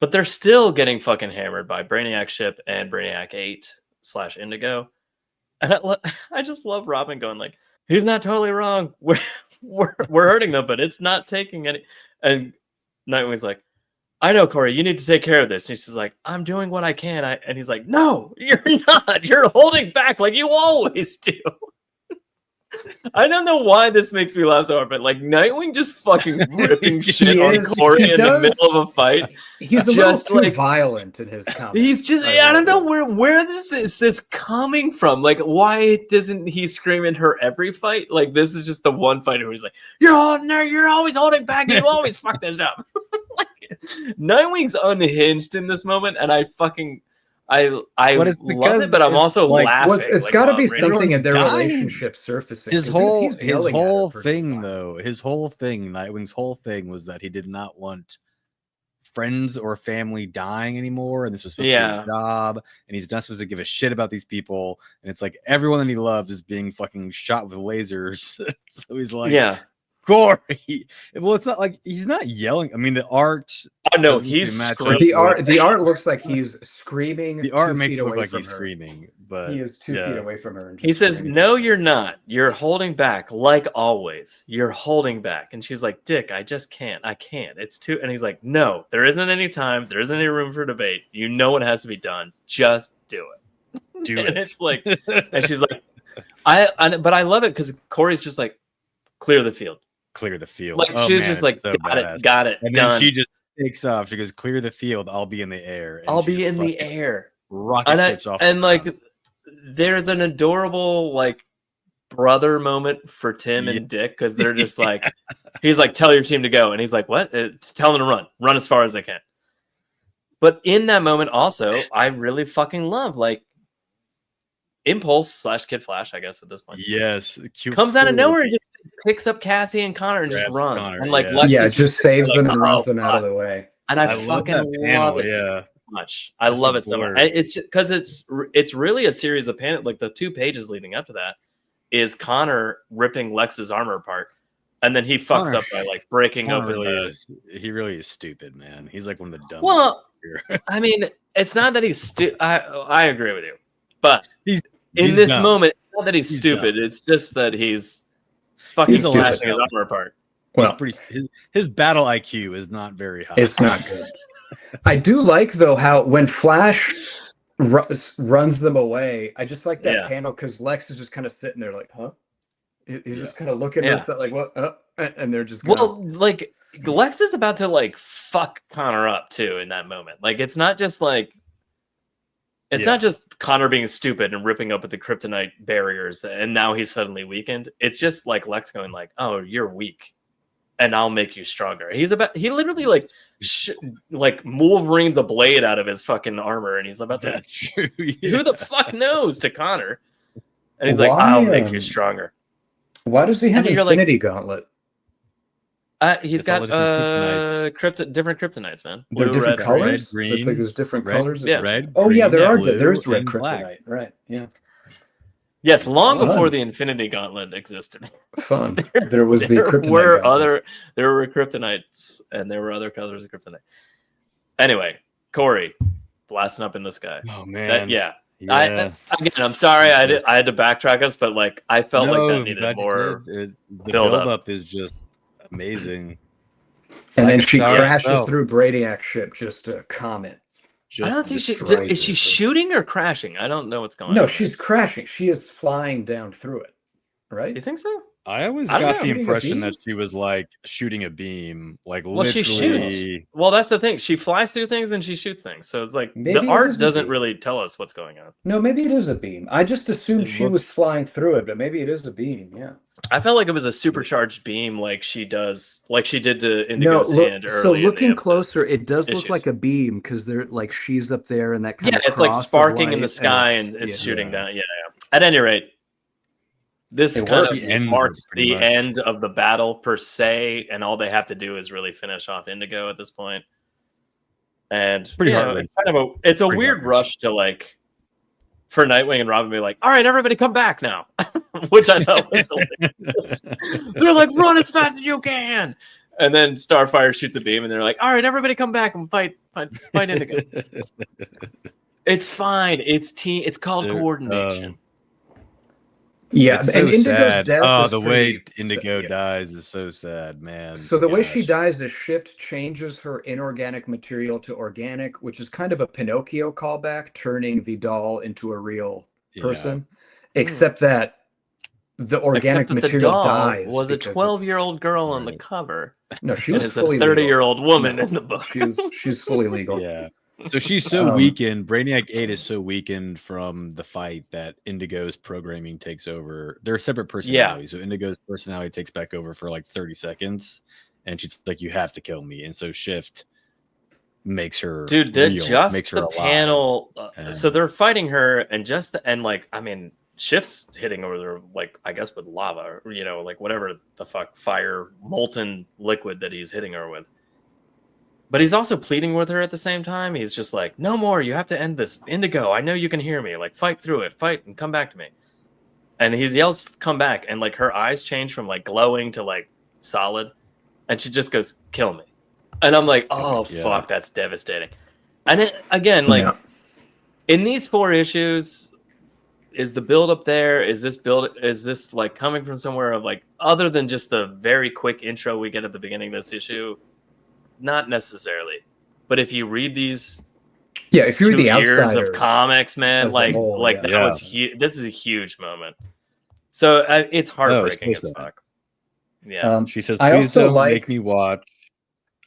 But they're still getting fucking hammered by Brainiac Ship and Brainiac 8/Indigo. And I just love Robin going like, he's not totally wrong. We're hurting them, but it's not taking any. And Nightwing's like, I know, Corey, you need to take care of this. And she's like, I'm doing what I can. And he's like, no, you're not. You're holding back like you always do. I don't know why this makes me laugh so hard, but like Nightwing just fucking ripping shit on Corey in the middle of a fight. He's just too violent in his comments. He's just, I don't know where this is coming from. Like, why doesn't he scream at her every fight? Like, this is just the one fight where he's like, you're always holding back, you always fuck this up. Like, Nightwing's unhinged in this moment, and I love it, but I'm also like, laughing. Well, it's got to be something in their relationship surfacing. His whole thing, Nightwing's whole thing was that he did not want friends or family dying anymore, and this was supposed to be a job, and he's not supposed to give a shit about these people, and it's like everyone that he loves is being fucking shot with lasers. So he's like, Corey. Well, it's not like he's not yelling. I mean, the art. Oh no, he's screaming. The art looks like he's screaming. The art makes it look like he's screaming, but he is 2 feet away from her. And he says, "No, you're not. You're holding back, like always. You're holding back." And she's like, "Dick, I just can't. I can't. It's too." And he's like, "No, there isn't any time. There isn't any room for debate. You know what has to be done. Just do it." And it's like, and she's like, but I love it because Corey's just like, clear the field. Clear the field. Like she's just like, so got it, and done. Then she just takes off. She goes, clear the field. I'll be in the air. And I'll be in the air. Rocket ships off. And like, there's an adorable like brother moment for Tim and Dick because they're just like, he's like, tell your team to go, and he's like, what? Tell them to run as far as they can. But in that moment, also, I really fucking love like Impulse / Kid Flash, I guess at this point. Yes, comes out of nowhere and just picks up Cassie and Connor and just run. And like, just saves them and runs them out of the way. And I fucking love it so much. I love it so much. It's because it's really a series of panels. Like the 2 pages leading up to that is Connor ripping Lex's armor apart, and then he fucks up by like breaking open. He really is stupid, man. He's like one of the dumbest. Well, I mean, it's not that he's stupid. I agree with you, but he's in this moment. It's not that he's stupid. Dumb. It's just that he's fucking smashing his armor apart. Well, his battle IQ is not very high. It's not good. I do like though how when Flash runs them away, I just like that panel because Lex is just kind of sitting there like, huh? He's just kind of looking at like what? And they're just like Lex is about to like fuck Connor up too in that moment. Like it's not just like not just Connor being stupid and ripping up at the kryptonite barriers and now he's suddenly weakened. It's just like Lex going like, "Oh, you're weak, and I'll make you stronger." He literally like like Wolverine's a blade out of his fucking armor, and he's about to. That's true. Who the fuck knows to Connor? And he's like, "I'll make you stronger." Why does he have an Infinity Gauntlet? He's got different kryptonites, man. They're different red, colors. Red, green, like there's different colors. Yeah. Red. Oh green, yeah, there's red kryptonite. Black. Right. Yeah. Yes, long before the Infinity Gauntlet existed. Fun. There was the kryptonite. There were kryptonites, and there were other colors of kryptonite. Anyway, Corey blasting up in the sky. Oh man. I'm sorry, I had to backtrack us, but like I felt like that needed more. The build-up is just amazing. And then she crashes through Brainiac's ship just to comment. I don't think is she shooting or crashing? I don't know what's going on. No, she's crashing. She is flying down through it. Right? You think so? I always got the impression that she was like shooting a beam, like literally. She shoots. Well, that's the thing. She flies through things and she shoots things. So it's like the art doesn't really tell us what's going on. No, maybe it is a beam. I just assumed she was flying through it, but maybe it is a beam. Yeah. I felt like it was a supercharged beam, like she did to Indigo's hand early. So looking closer, it does look like a beam because they're like she's up there and that kind of it's like sparking in the sky and it's shooting down. Yeah. At any rate. This kind of marks the end of the battle per se, and all they have to do is really finish off Indigo at this point. And it's a weird rush to like for Nightwing and Robin to be like, "All right, everybody, come back now," which I thought was hilarious. They're like, "Run as fast as you can," and then Starfire shoots a beam, and they're like, "All right, everybody, come back and fight Indigo." It's fine. It's called coordination. Yeah, it's and so Indigo's sad. death The way Indigo dies is so sad, man. So the way she dies is Shift changes her inorganic material to organic, which is kind of a Pinocchio callback, turning the doll into a real person. Except that the organic material dies. Was a 12-year-old girl on the cover. No, she was a 30-year-old woman in the book. She's fully legal. Yeah. So she's so weakened. Brainiac 8 is so weakened from the fight that Indigo's programming takes over. They're separate personalities. So Indigo's personality takes back over for like 30 seconds. And she's like, "You have to kill me." And so Shift makes her makes her the panel. So they're fighting her and Shift's hitting her like, I guess with lava, or, like whatever the fuck fire molten liquid that he's hitting her with. But he's also pleading with her at the same time. He's just like, "No more. You have to end this. Indigo, I know you can hear me. Like, fight through it. Fight and come back to me." And he yells, "Come back." And like her eyes change from like glowing to like solid. And she just goes, "Kill me." And I'm like, "Oh, fuck, that's devastating." And then, again, like in these 4 issues, is the build up there? Is this like coming from somewhere of like, other than just the very quick intro we get at the beginning of this issue? Not necessarily, but if you read these, if you read the years of comics, man, was huge. This is a huge moment. So it's heartbreaking as fuck. Yeah, she says, "Please don't make me watch.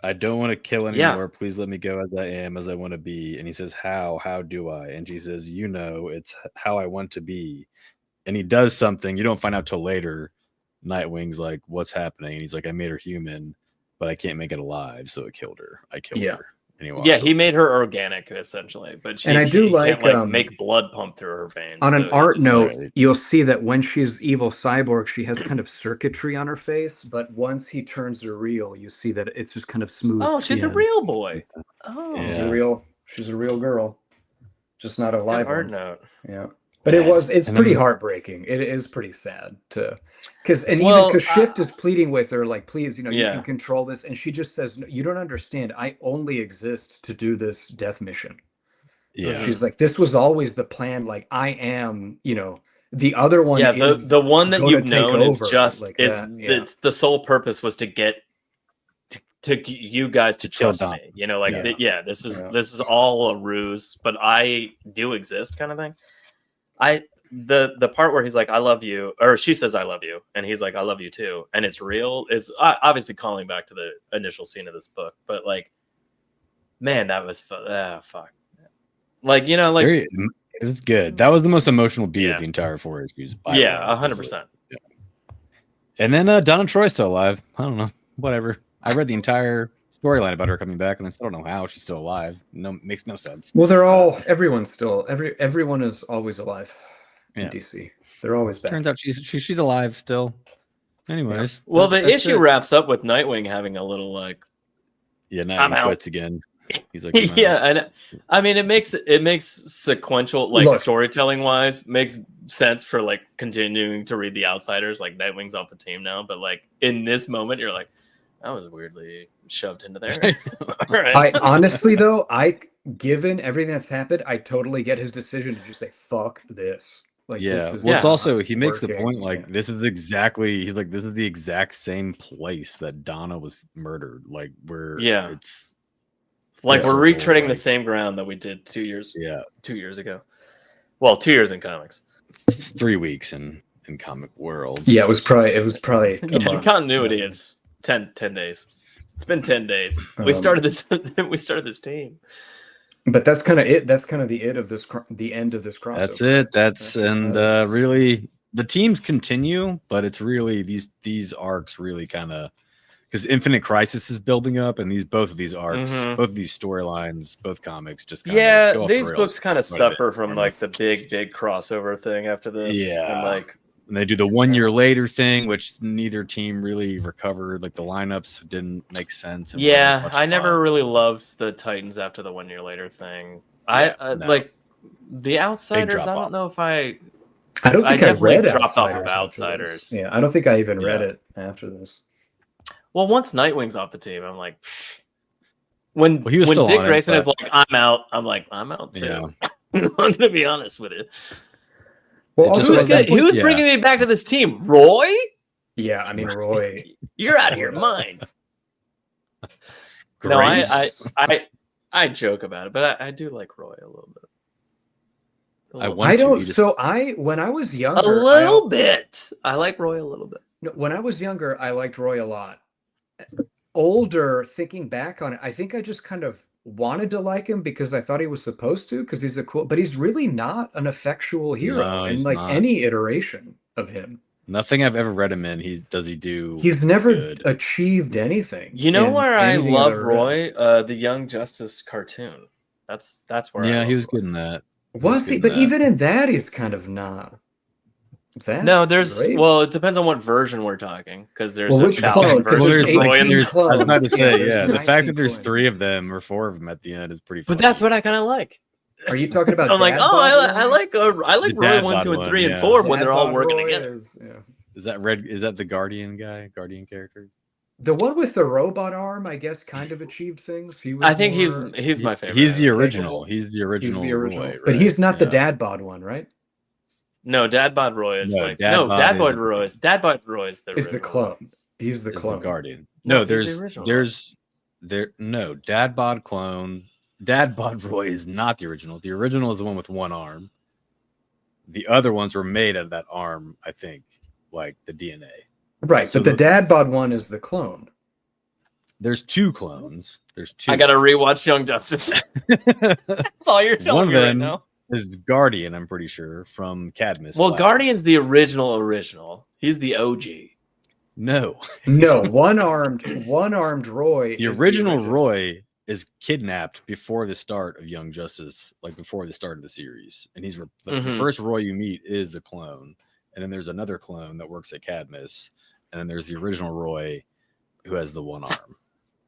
I don't want to kill anymore. Please let me go as I am, as I want to be." And he says, How do I?" And she says, "It's how I want to be." And he does something you don't find out till later. Nightwing's like, "What's happening?" And he's like, "I made her human, but I can't make it alive, so it killed her. I killed her." And he made her organic essentially, but she can't make blood pump through her veins. On an art note, you'll see that when she's evil cyborg, she has kind of circuitry on her face, but once he turns her real, you see that it's just kind of smooth. Oh, she's a real boy. Oh, she's a real girl, just not a live art one. Note. Yeah. But it's pretty heartbreaking. It is pretty sad because Shift is pleading with her, like, "Please, you can control this." And she just says, "No, you don't understand. I only exist to do this death mission." Yeah. She's like, "This was always the plan. Like, I am, The other one, Yeah, is the one that gonna you've take known is over just like is that, yeah. it's the sole purpose was to get to you guys to kill trust Dom. me. You know, like Yeah. this is all a ruse, but I do exist, kind of thing. The part where he's like, I love you, or she says I love you, and he's like, I love you too, and it's real, is obviously calling back to the initial scene of this book, but like, man, that was fuck. Like, you know, like it was good. That was the most emotional beat Yeah. of the entire 4 issues. yeah, 100%. And then Donna Troy's still alive. I don't know. Whatever. I read the entire storyline about her coming back, and I still don't know how she's still alive. No, makes no sense. Well, everyone's still everyone is always alive in Yeah. DC. They're always back. Turns out she's alive still. Anyways, Well, that's the issue it. wraps up with Nightwing having a little like, Yeah, now I'm he out. quits again. He's like, I'm yeah, out. and I mean, it makes sequential, like, Look. storytelling wise, makes sense for like continuing to read the Outsiders. Like, Nightwing's off the team now, but like in this moment, you're like, that was weirdly shoved into there. All right. I honestly, though, given everything that's happened, I totally get his decision to just say "fuck this." Like, Yeah. this is Well, it's not also he makes the working. point like Yeah. this is the exact same place that Donna was murdered. Like where Yeah. it's Like, Yeah. we're retreading the Like- same ground that we did 2 years yeah. ago. Well, 2 years in comics. It's 3 weeks in comic world. Yeah, it was probably a In month. continuity, it's 10 days. It's been 10 days. We started this. We started this team. But that's kind of it. That's kind of the end of this crossover. That's it. That's really the teams continue, but it's really these arcs really kind of because Infinite Crisis is building up, and both of these arcs, both of these storylines, both comics just kinda go off the these rails books kind of quite a bit. suffer from like the big crossover thing after this. Yeah. And like, And they do the 1 year later thing, which neither team really recovered. Like the lineups didn't make sense. and wasn't as much I never fun. really loved the Titans after the 1 year later thing. No. Like the Outsiders. drop I don't off. know if I don't think I definitely read dropped off of after Outsiders. this. Yeah, I don't think I even read Yeah. it after this. Well, once Nightwing's off the team, I'm like, when Well, he was still Dick on it, Grayson is but- like, I'm out. I'm like, I'm out too. Yeah. I'm gonna be honest with you. Well, It just also, wasn't- Who's yeah. bringing me back to this team? Roy? yeah, I mean, Roy. You're out of your mind. No, Grace? I joke about it, but I do like Roy a little bit. I don't. So when I was younger, A little bit. I like Roy a little bit. No, when I was younger, I liked Roy a lot. Older, thinking back on it, I think I just kind of wanted to like him because I thought he was supposed to, because he's but he's really not an effectual hero No, in he's like not. any iteration of him. Nothing I've ever read him in. Does he do? He's never good? achieved anything. You know in where I anything love I've ever read. Roy? The Young Justice cartoon. That's where I Yeah, love he was Roy. good in that. Was good he? in But that. even in that, he's kind of not. That No, there's great. well, it depends on what version we're talking, because there's Well, a which 1,000 clone? 'Cause versions there's of Roy. 18 And, clones. I was about to say, there's yeah, the fact 19 that there's clones. 3 of them or 4 of them at the end is pretty. but funny. that's what I kind of like. Are you talking about? I'm like, Dad oh, bod I Roy? like The Roy Dad 1, bod 2, and one, 3, and yeah. 4 when Dad they're all bod working Roy together. yeah. Is that the Guardian character? The one with the robot arm, I guess, kind of achieved things. He was. I think more- he's my favorite. He's the Okay, original. cool. He's the original. He's the original, Roy, but right? he's not the Yeah. dad bod one, right? No, Dad Bod Roy is No, like Dad no. bod Dad is- Bod Roy is Dad Bod Roy is the Is the original. clone? He's the Is clone. the Guardian. No, No, he's the there's original. no Dad Bod clone. Dad Bod Roy is not the original. The original is the one with one arm. The other ones were made out of that arm, I think, like the DNA. Right, So but the the- dad bod one is the clone. There's 2 clones. There's 2. I gotta rewatch Young Justice. That's all you're telling One me of right them now. is Guardian, I'm pretty sure, from Cadmus. Well, Labs. Guardian's the original. He's the OG. No. No, one-armed Roy. The is original Roy is kidnapped before the start of Young Justice, like before the start of the series. And he's the Mhm. first Roy you meet is a clone. And then there's another clone that works at Cadmus. And then there's the original Roy who has the one arm.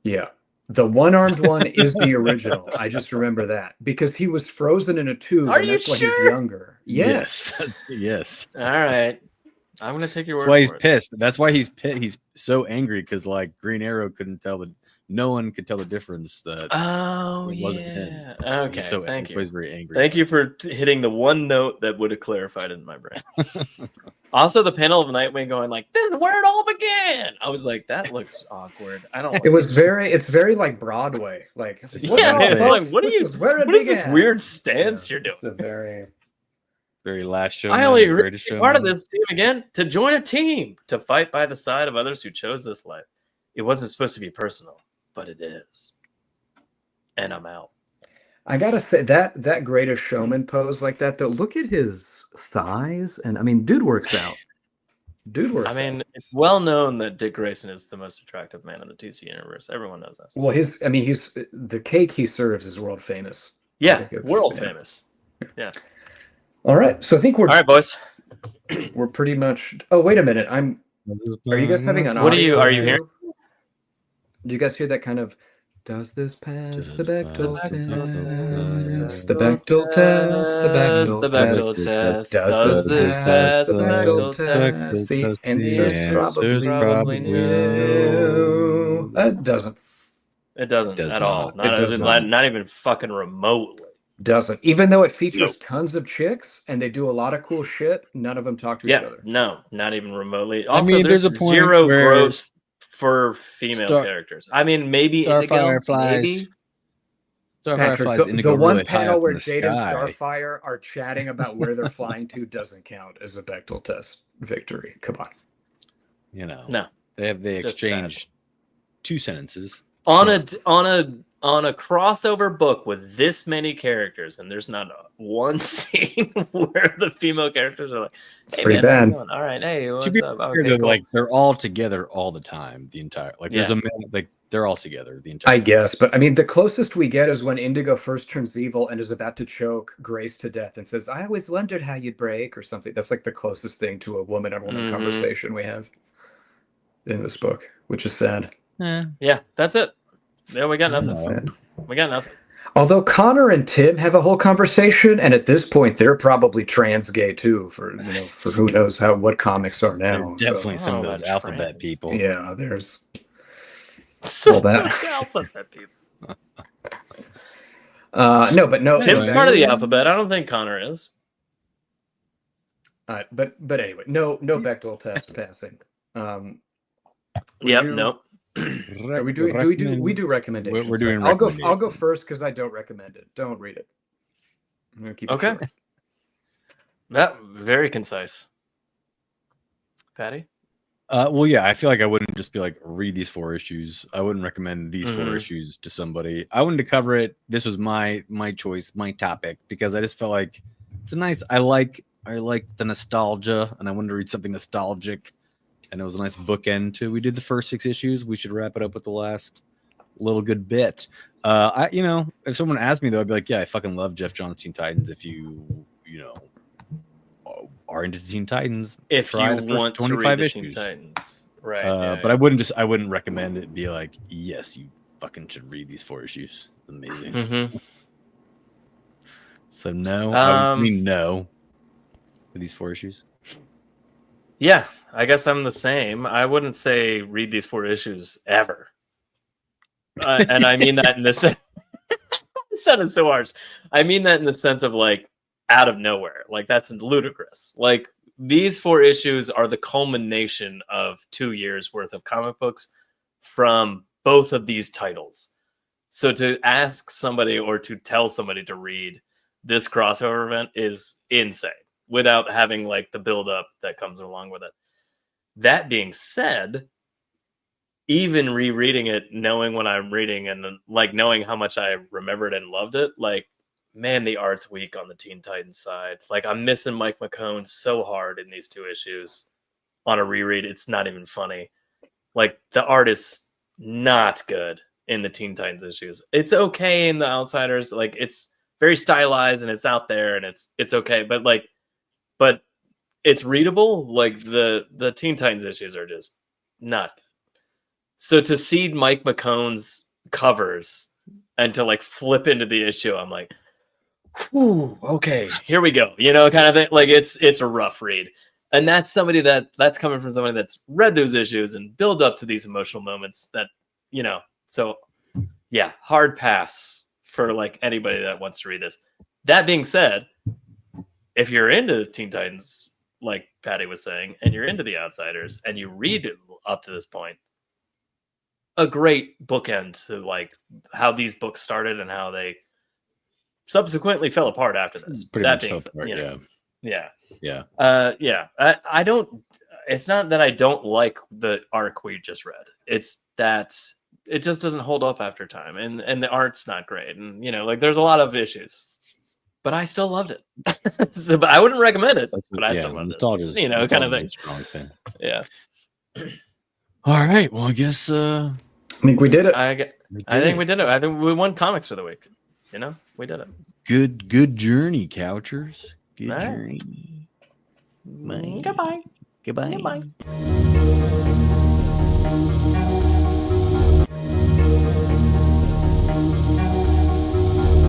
Yeah, the one-armed one is the original. I just remember that because he was frozen in a tube. Are and you that's why he's sure? younger. Yes. Yes. All right, I'm gonna take your That's word why he's for it. pissed. That's why he's so angry because like Green Arrow couldn't tell the no one could tell the difference that it wasn't him. Okay, So thank you. He was very angry. Thank you for hitting the one note that would have clarified it in my brain. Also, the panel of Nightwing going like, "This is where it all began." I was like, "That looks awkward." I don't. Like It's very like Broadway. Like, it's like, what is this weird stance you're doing? It's a very last show. I only agreed to be part of this team again to join a team to fight by the side of others who chose this life. It wasn't supposed to be personal, but it is, and I'm out. I gotta say that Greatest Showman pose like that though. Look at his thighs, and I mean, dude works out. I mean, it's well known that Dick Grayson is the most attractive man in the DC universe. Everyone knows that. Well, he's the cake he serves is world famous. Yeah, world famous. Yeah. All right, so I think we're all right, boys. We're pretty much. Oh, wait a minute. Are you guys having an? What are you hearing? Do you guys hear that kind of? Does this pass the Bechdel test? The Bechdel test. The Bechdel test. Does this pass the Bechdel test? The answer's probably no. It doesn't. It doesn't at all. Not even fucking remotely. Doesn't. Even though it features tons of chicks and they do a lot of cool shit, none of them talk to each other. No, not even remotely. Also, I mean, there's a point zero growth for female characters. I mean, maybe Indigo, maybe. Patrick, the one really panel where Jade and Starfire are chatting about where they're flying to doesn't count as a Bechdel test victory. Come on. You know. No. They exchanged 2 sentences. On a crossover book with this many characters, and there's not one scene where the female characters are like, "Hey, it's pretty bad." All right, hey, what's up? Okay, cool. Like they're all together all the time. The entire there's they're all together the entire. I guess, but I mean, the closest we get is when Indigo first turns evil and is about to choke Grace to death and says, "I always wondered how you'd break" or something. That's like the closest thing to a woman-on-woman conversation we have in this book, which is sad. Yeah, that's it. Yeah, we got nothing. We got nothing. Although Connor and Tim have a whole conversation, and at this point they're probably trans gay too. For who knows what comics are now. There's definitely some of those alphabet people. Yeah, there's all that alphabet people. No. Tim's part of the alphabet. I don't think Connor is. But anyway, no Bechdel test passing. Nope. We do recommendations. We're doing. I'll go first because I don't recommend it. Don't read it. I'm gonna keep it short. That very concise. Patty? Well, yeah, I feel like I wouldn't just be like, read these 4 issues. I wouldn't recommend these 4 issues to somebody. I wanted to cover it. This was my choice, my topic, because I just felt like it's a nice. I like the nostalgia, and I wanted to read something nostalgic. And it was a nice bookend to. We did the first 6 issues. We should wrap it up with the last little good bit. If someone asked me though, I'd be like, yeah, I fucking love Geoff John's Teen Titans. If you are into Teen Titans, if you want 25 to read the Teen Titans, right? But I wouldn't recommend it. Be like, yes, you fucking should read these 4 issues. It's amazing. So no, I mean no. For these 4 issues. Yeah, I guess I'm the same. I wouldn't say read these 4 issues ever. And I mean that in the sense... It sounded so harsh. I mean that in the sense of, like, out of nowhere. Like, that's ludicrous. Like, these 4 issues are the culmination of 2 years' worth of comic books from both of these titles. So to ask somebody or to tell somebody to read this crossover event is insane. Without having like the build-up that comes along with it. That being said, even rereading it, knowing what I'm reading and like knowing how much I remembered and loved it, like, man, the art's weak on the Teen Titans side. Like, I'm missing Mike McKone so hard in these 2 issues. On a reread, it's not even funny. Like, the art is not good in the Teen Titans issues. It's okay in the Outsiders. Like, it's very stylized and it's out there and it's okay. But it's readable. Like the Teen Titans issues are just not good. So to see Mike McKone's covers and to like flip into the issue, I'm like, whew, okay, here we go. Kind of thing. Like it's a rough read. And that's somebody that's coming from somebody that's read those issues and build up to these emotional moments that, So yeah, hard pass for like anybody that wants to read this. That being said, if you're into Teen Titans, like Patty was saying, and you're into The Outsiders, and you read it up to this point, a great bookend to like how these books started and how they subsequently fell apart after this. Pretty that much being fell said, apart, you know, yeah. I don't. It's not that I don't like the arc we just read. It's that it just doesn't hold up after time, and the art's not great, and you know, like there's a lot of issues. But I still loved it. So, but I wouldn't recommend it. But I still loved it. You know, kind of thing. Strong thing. Yeah. All right. Well, I guess I think we did it. I think we did it. I think we won comics for the week. You know, we did it. Good journey, Couchers. Good All right. journey. Goodbye. Goodbye. Goodbye.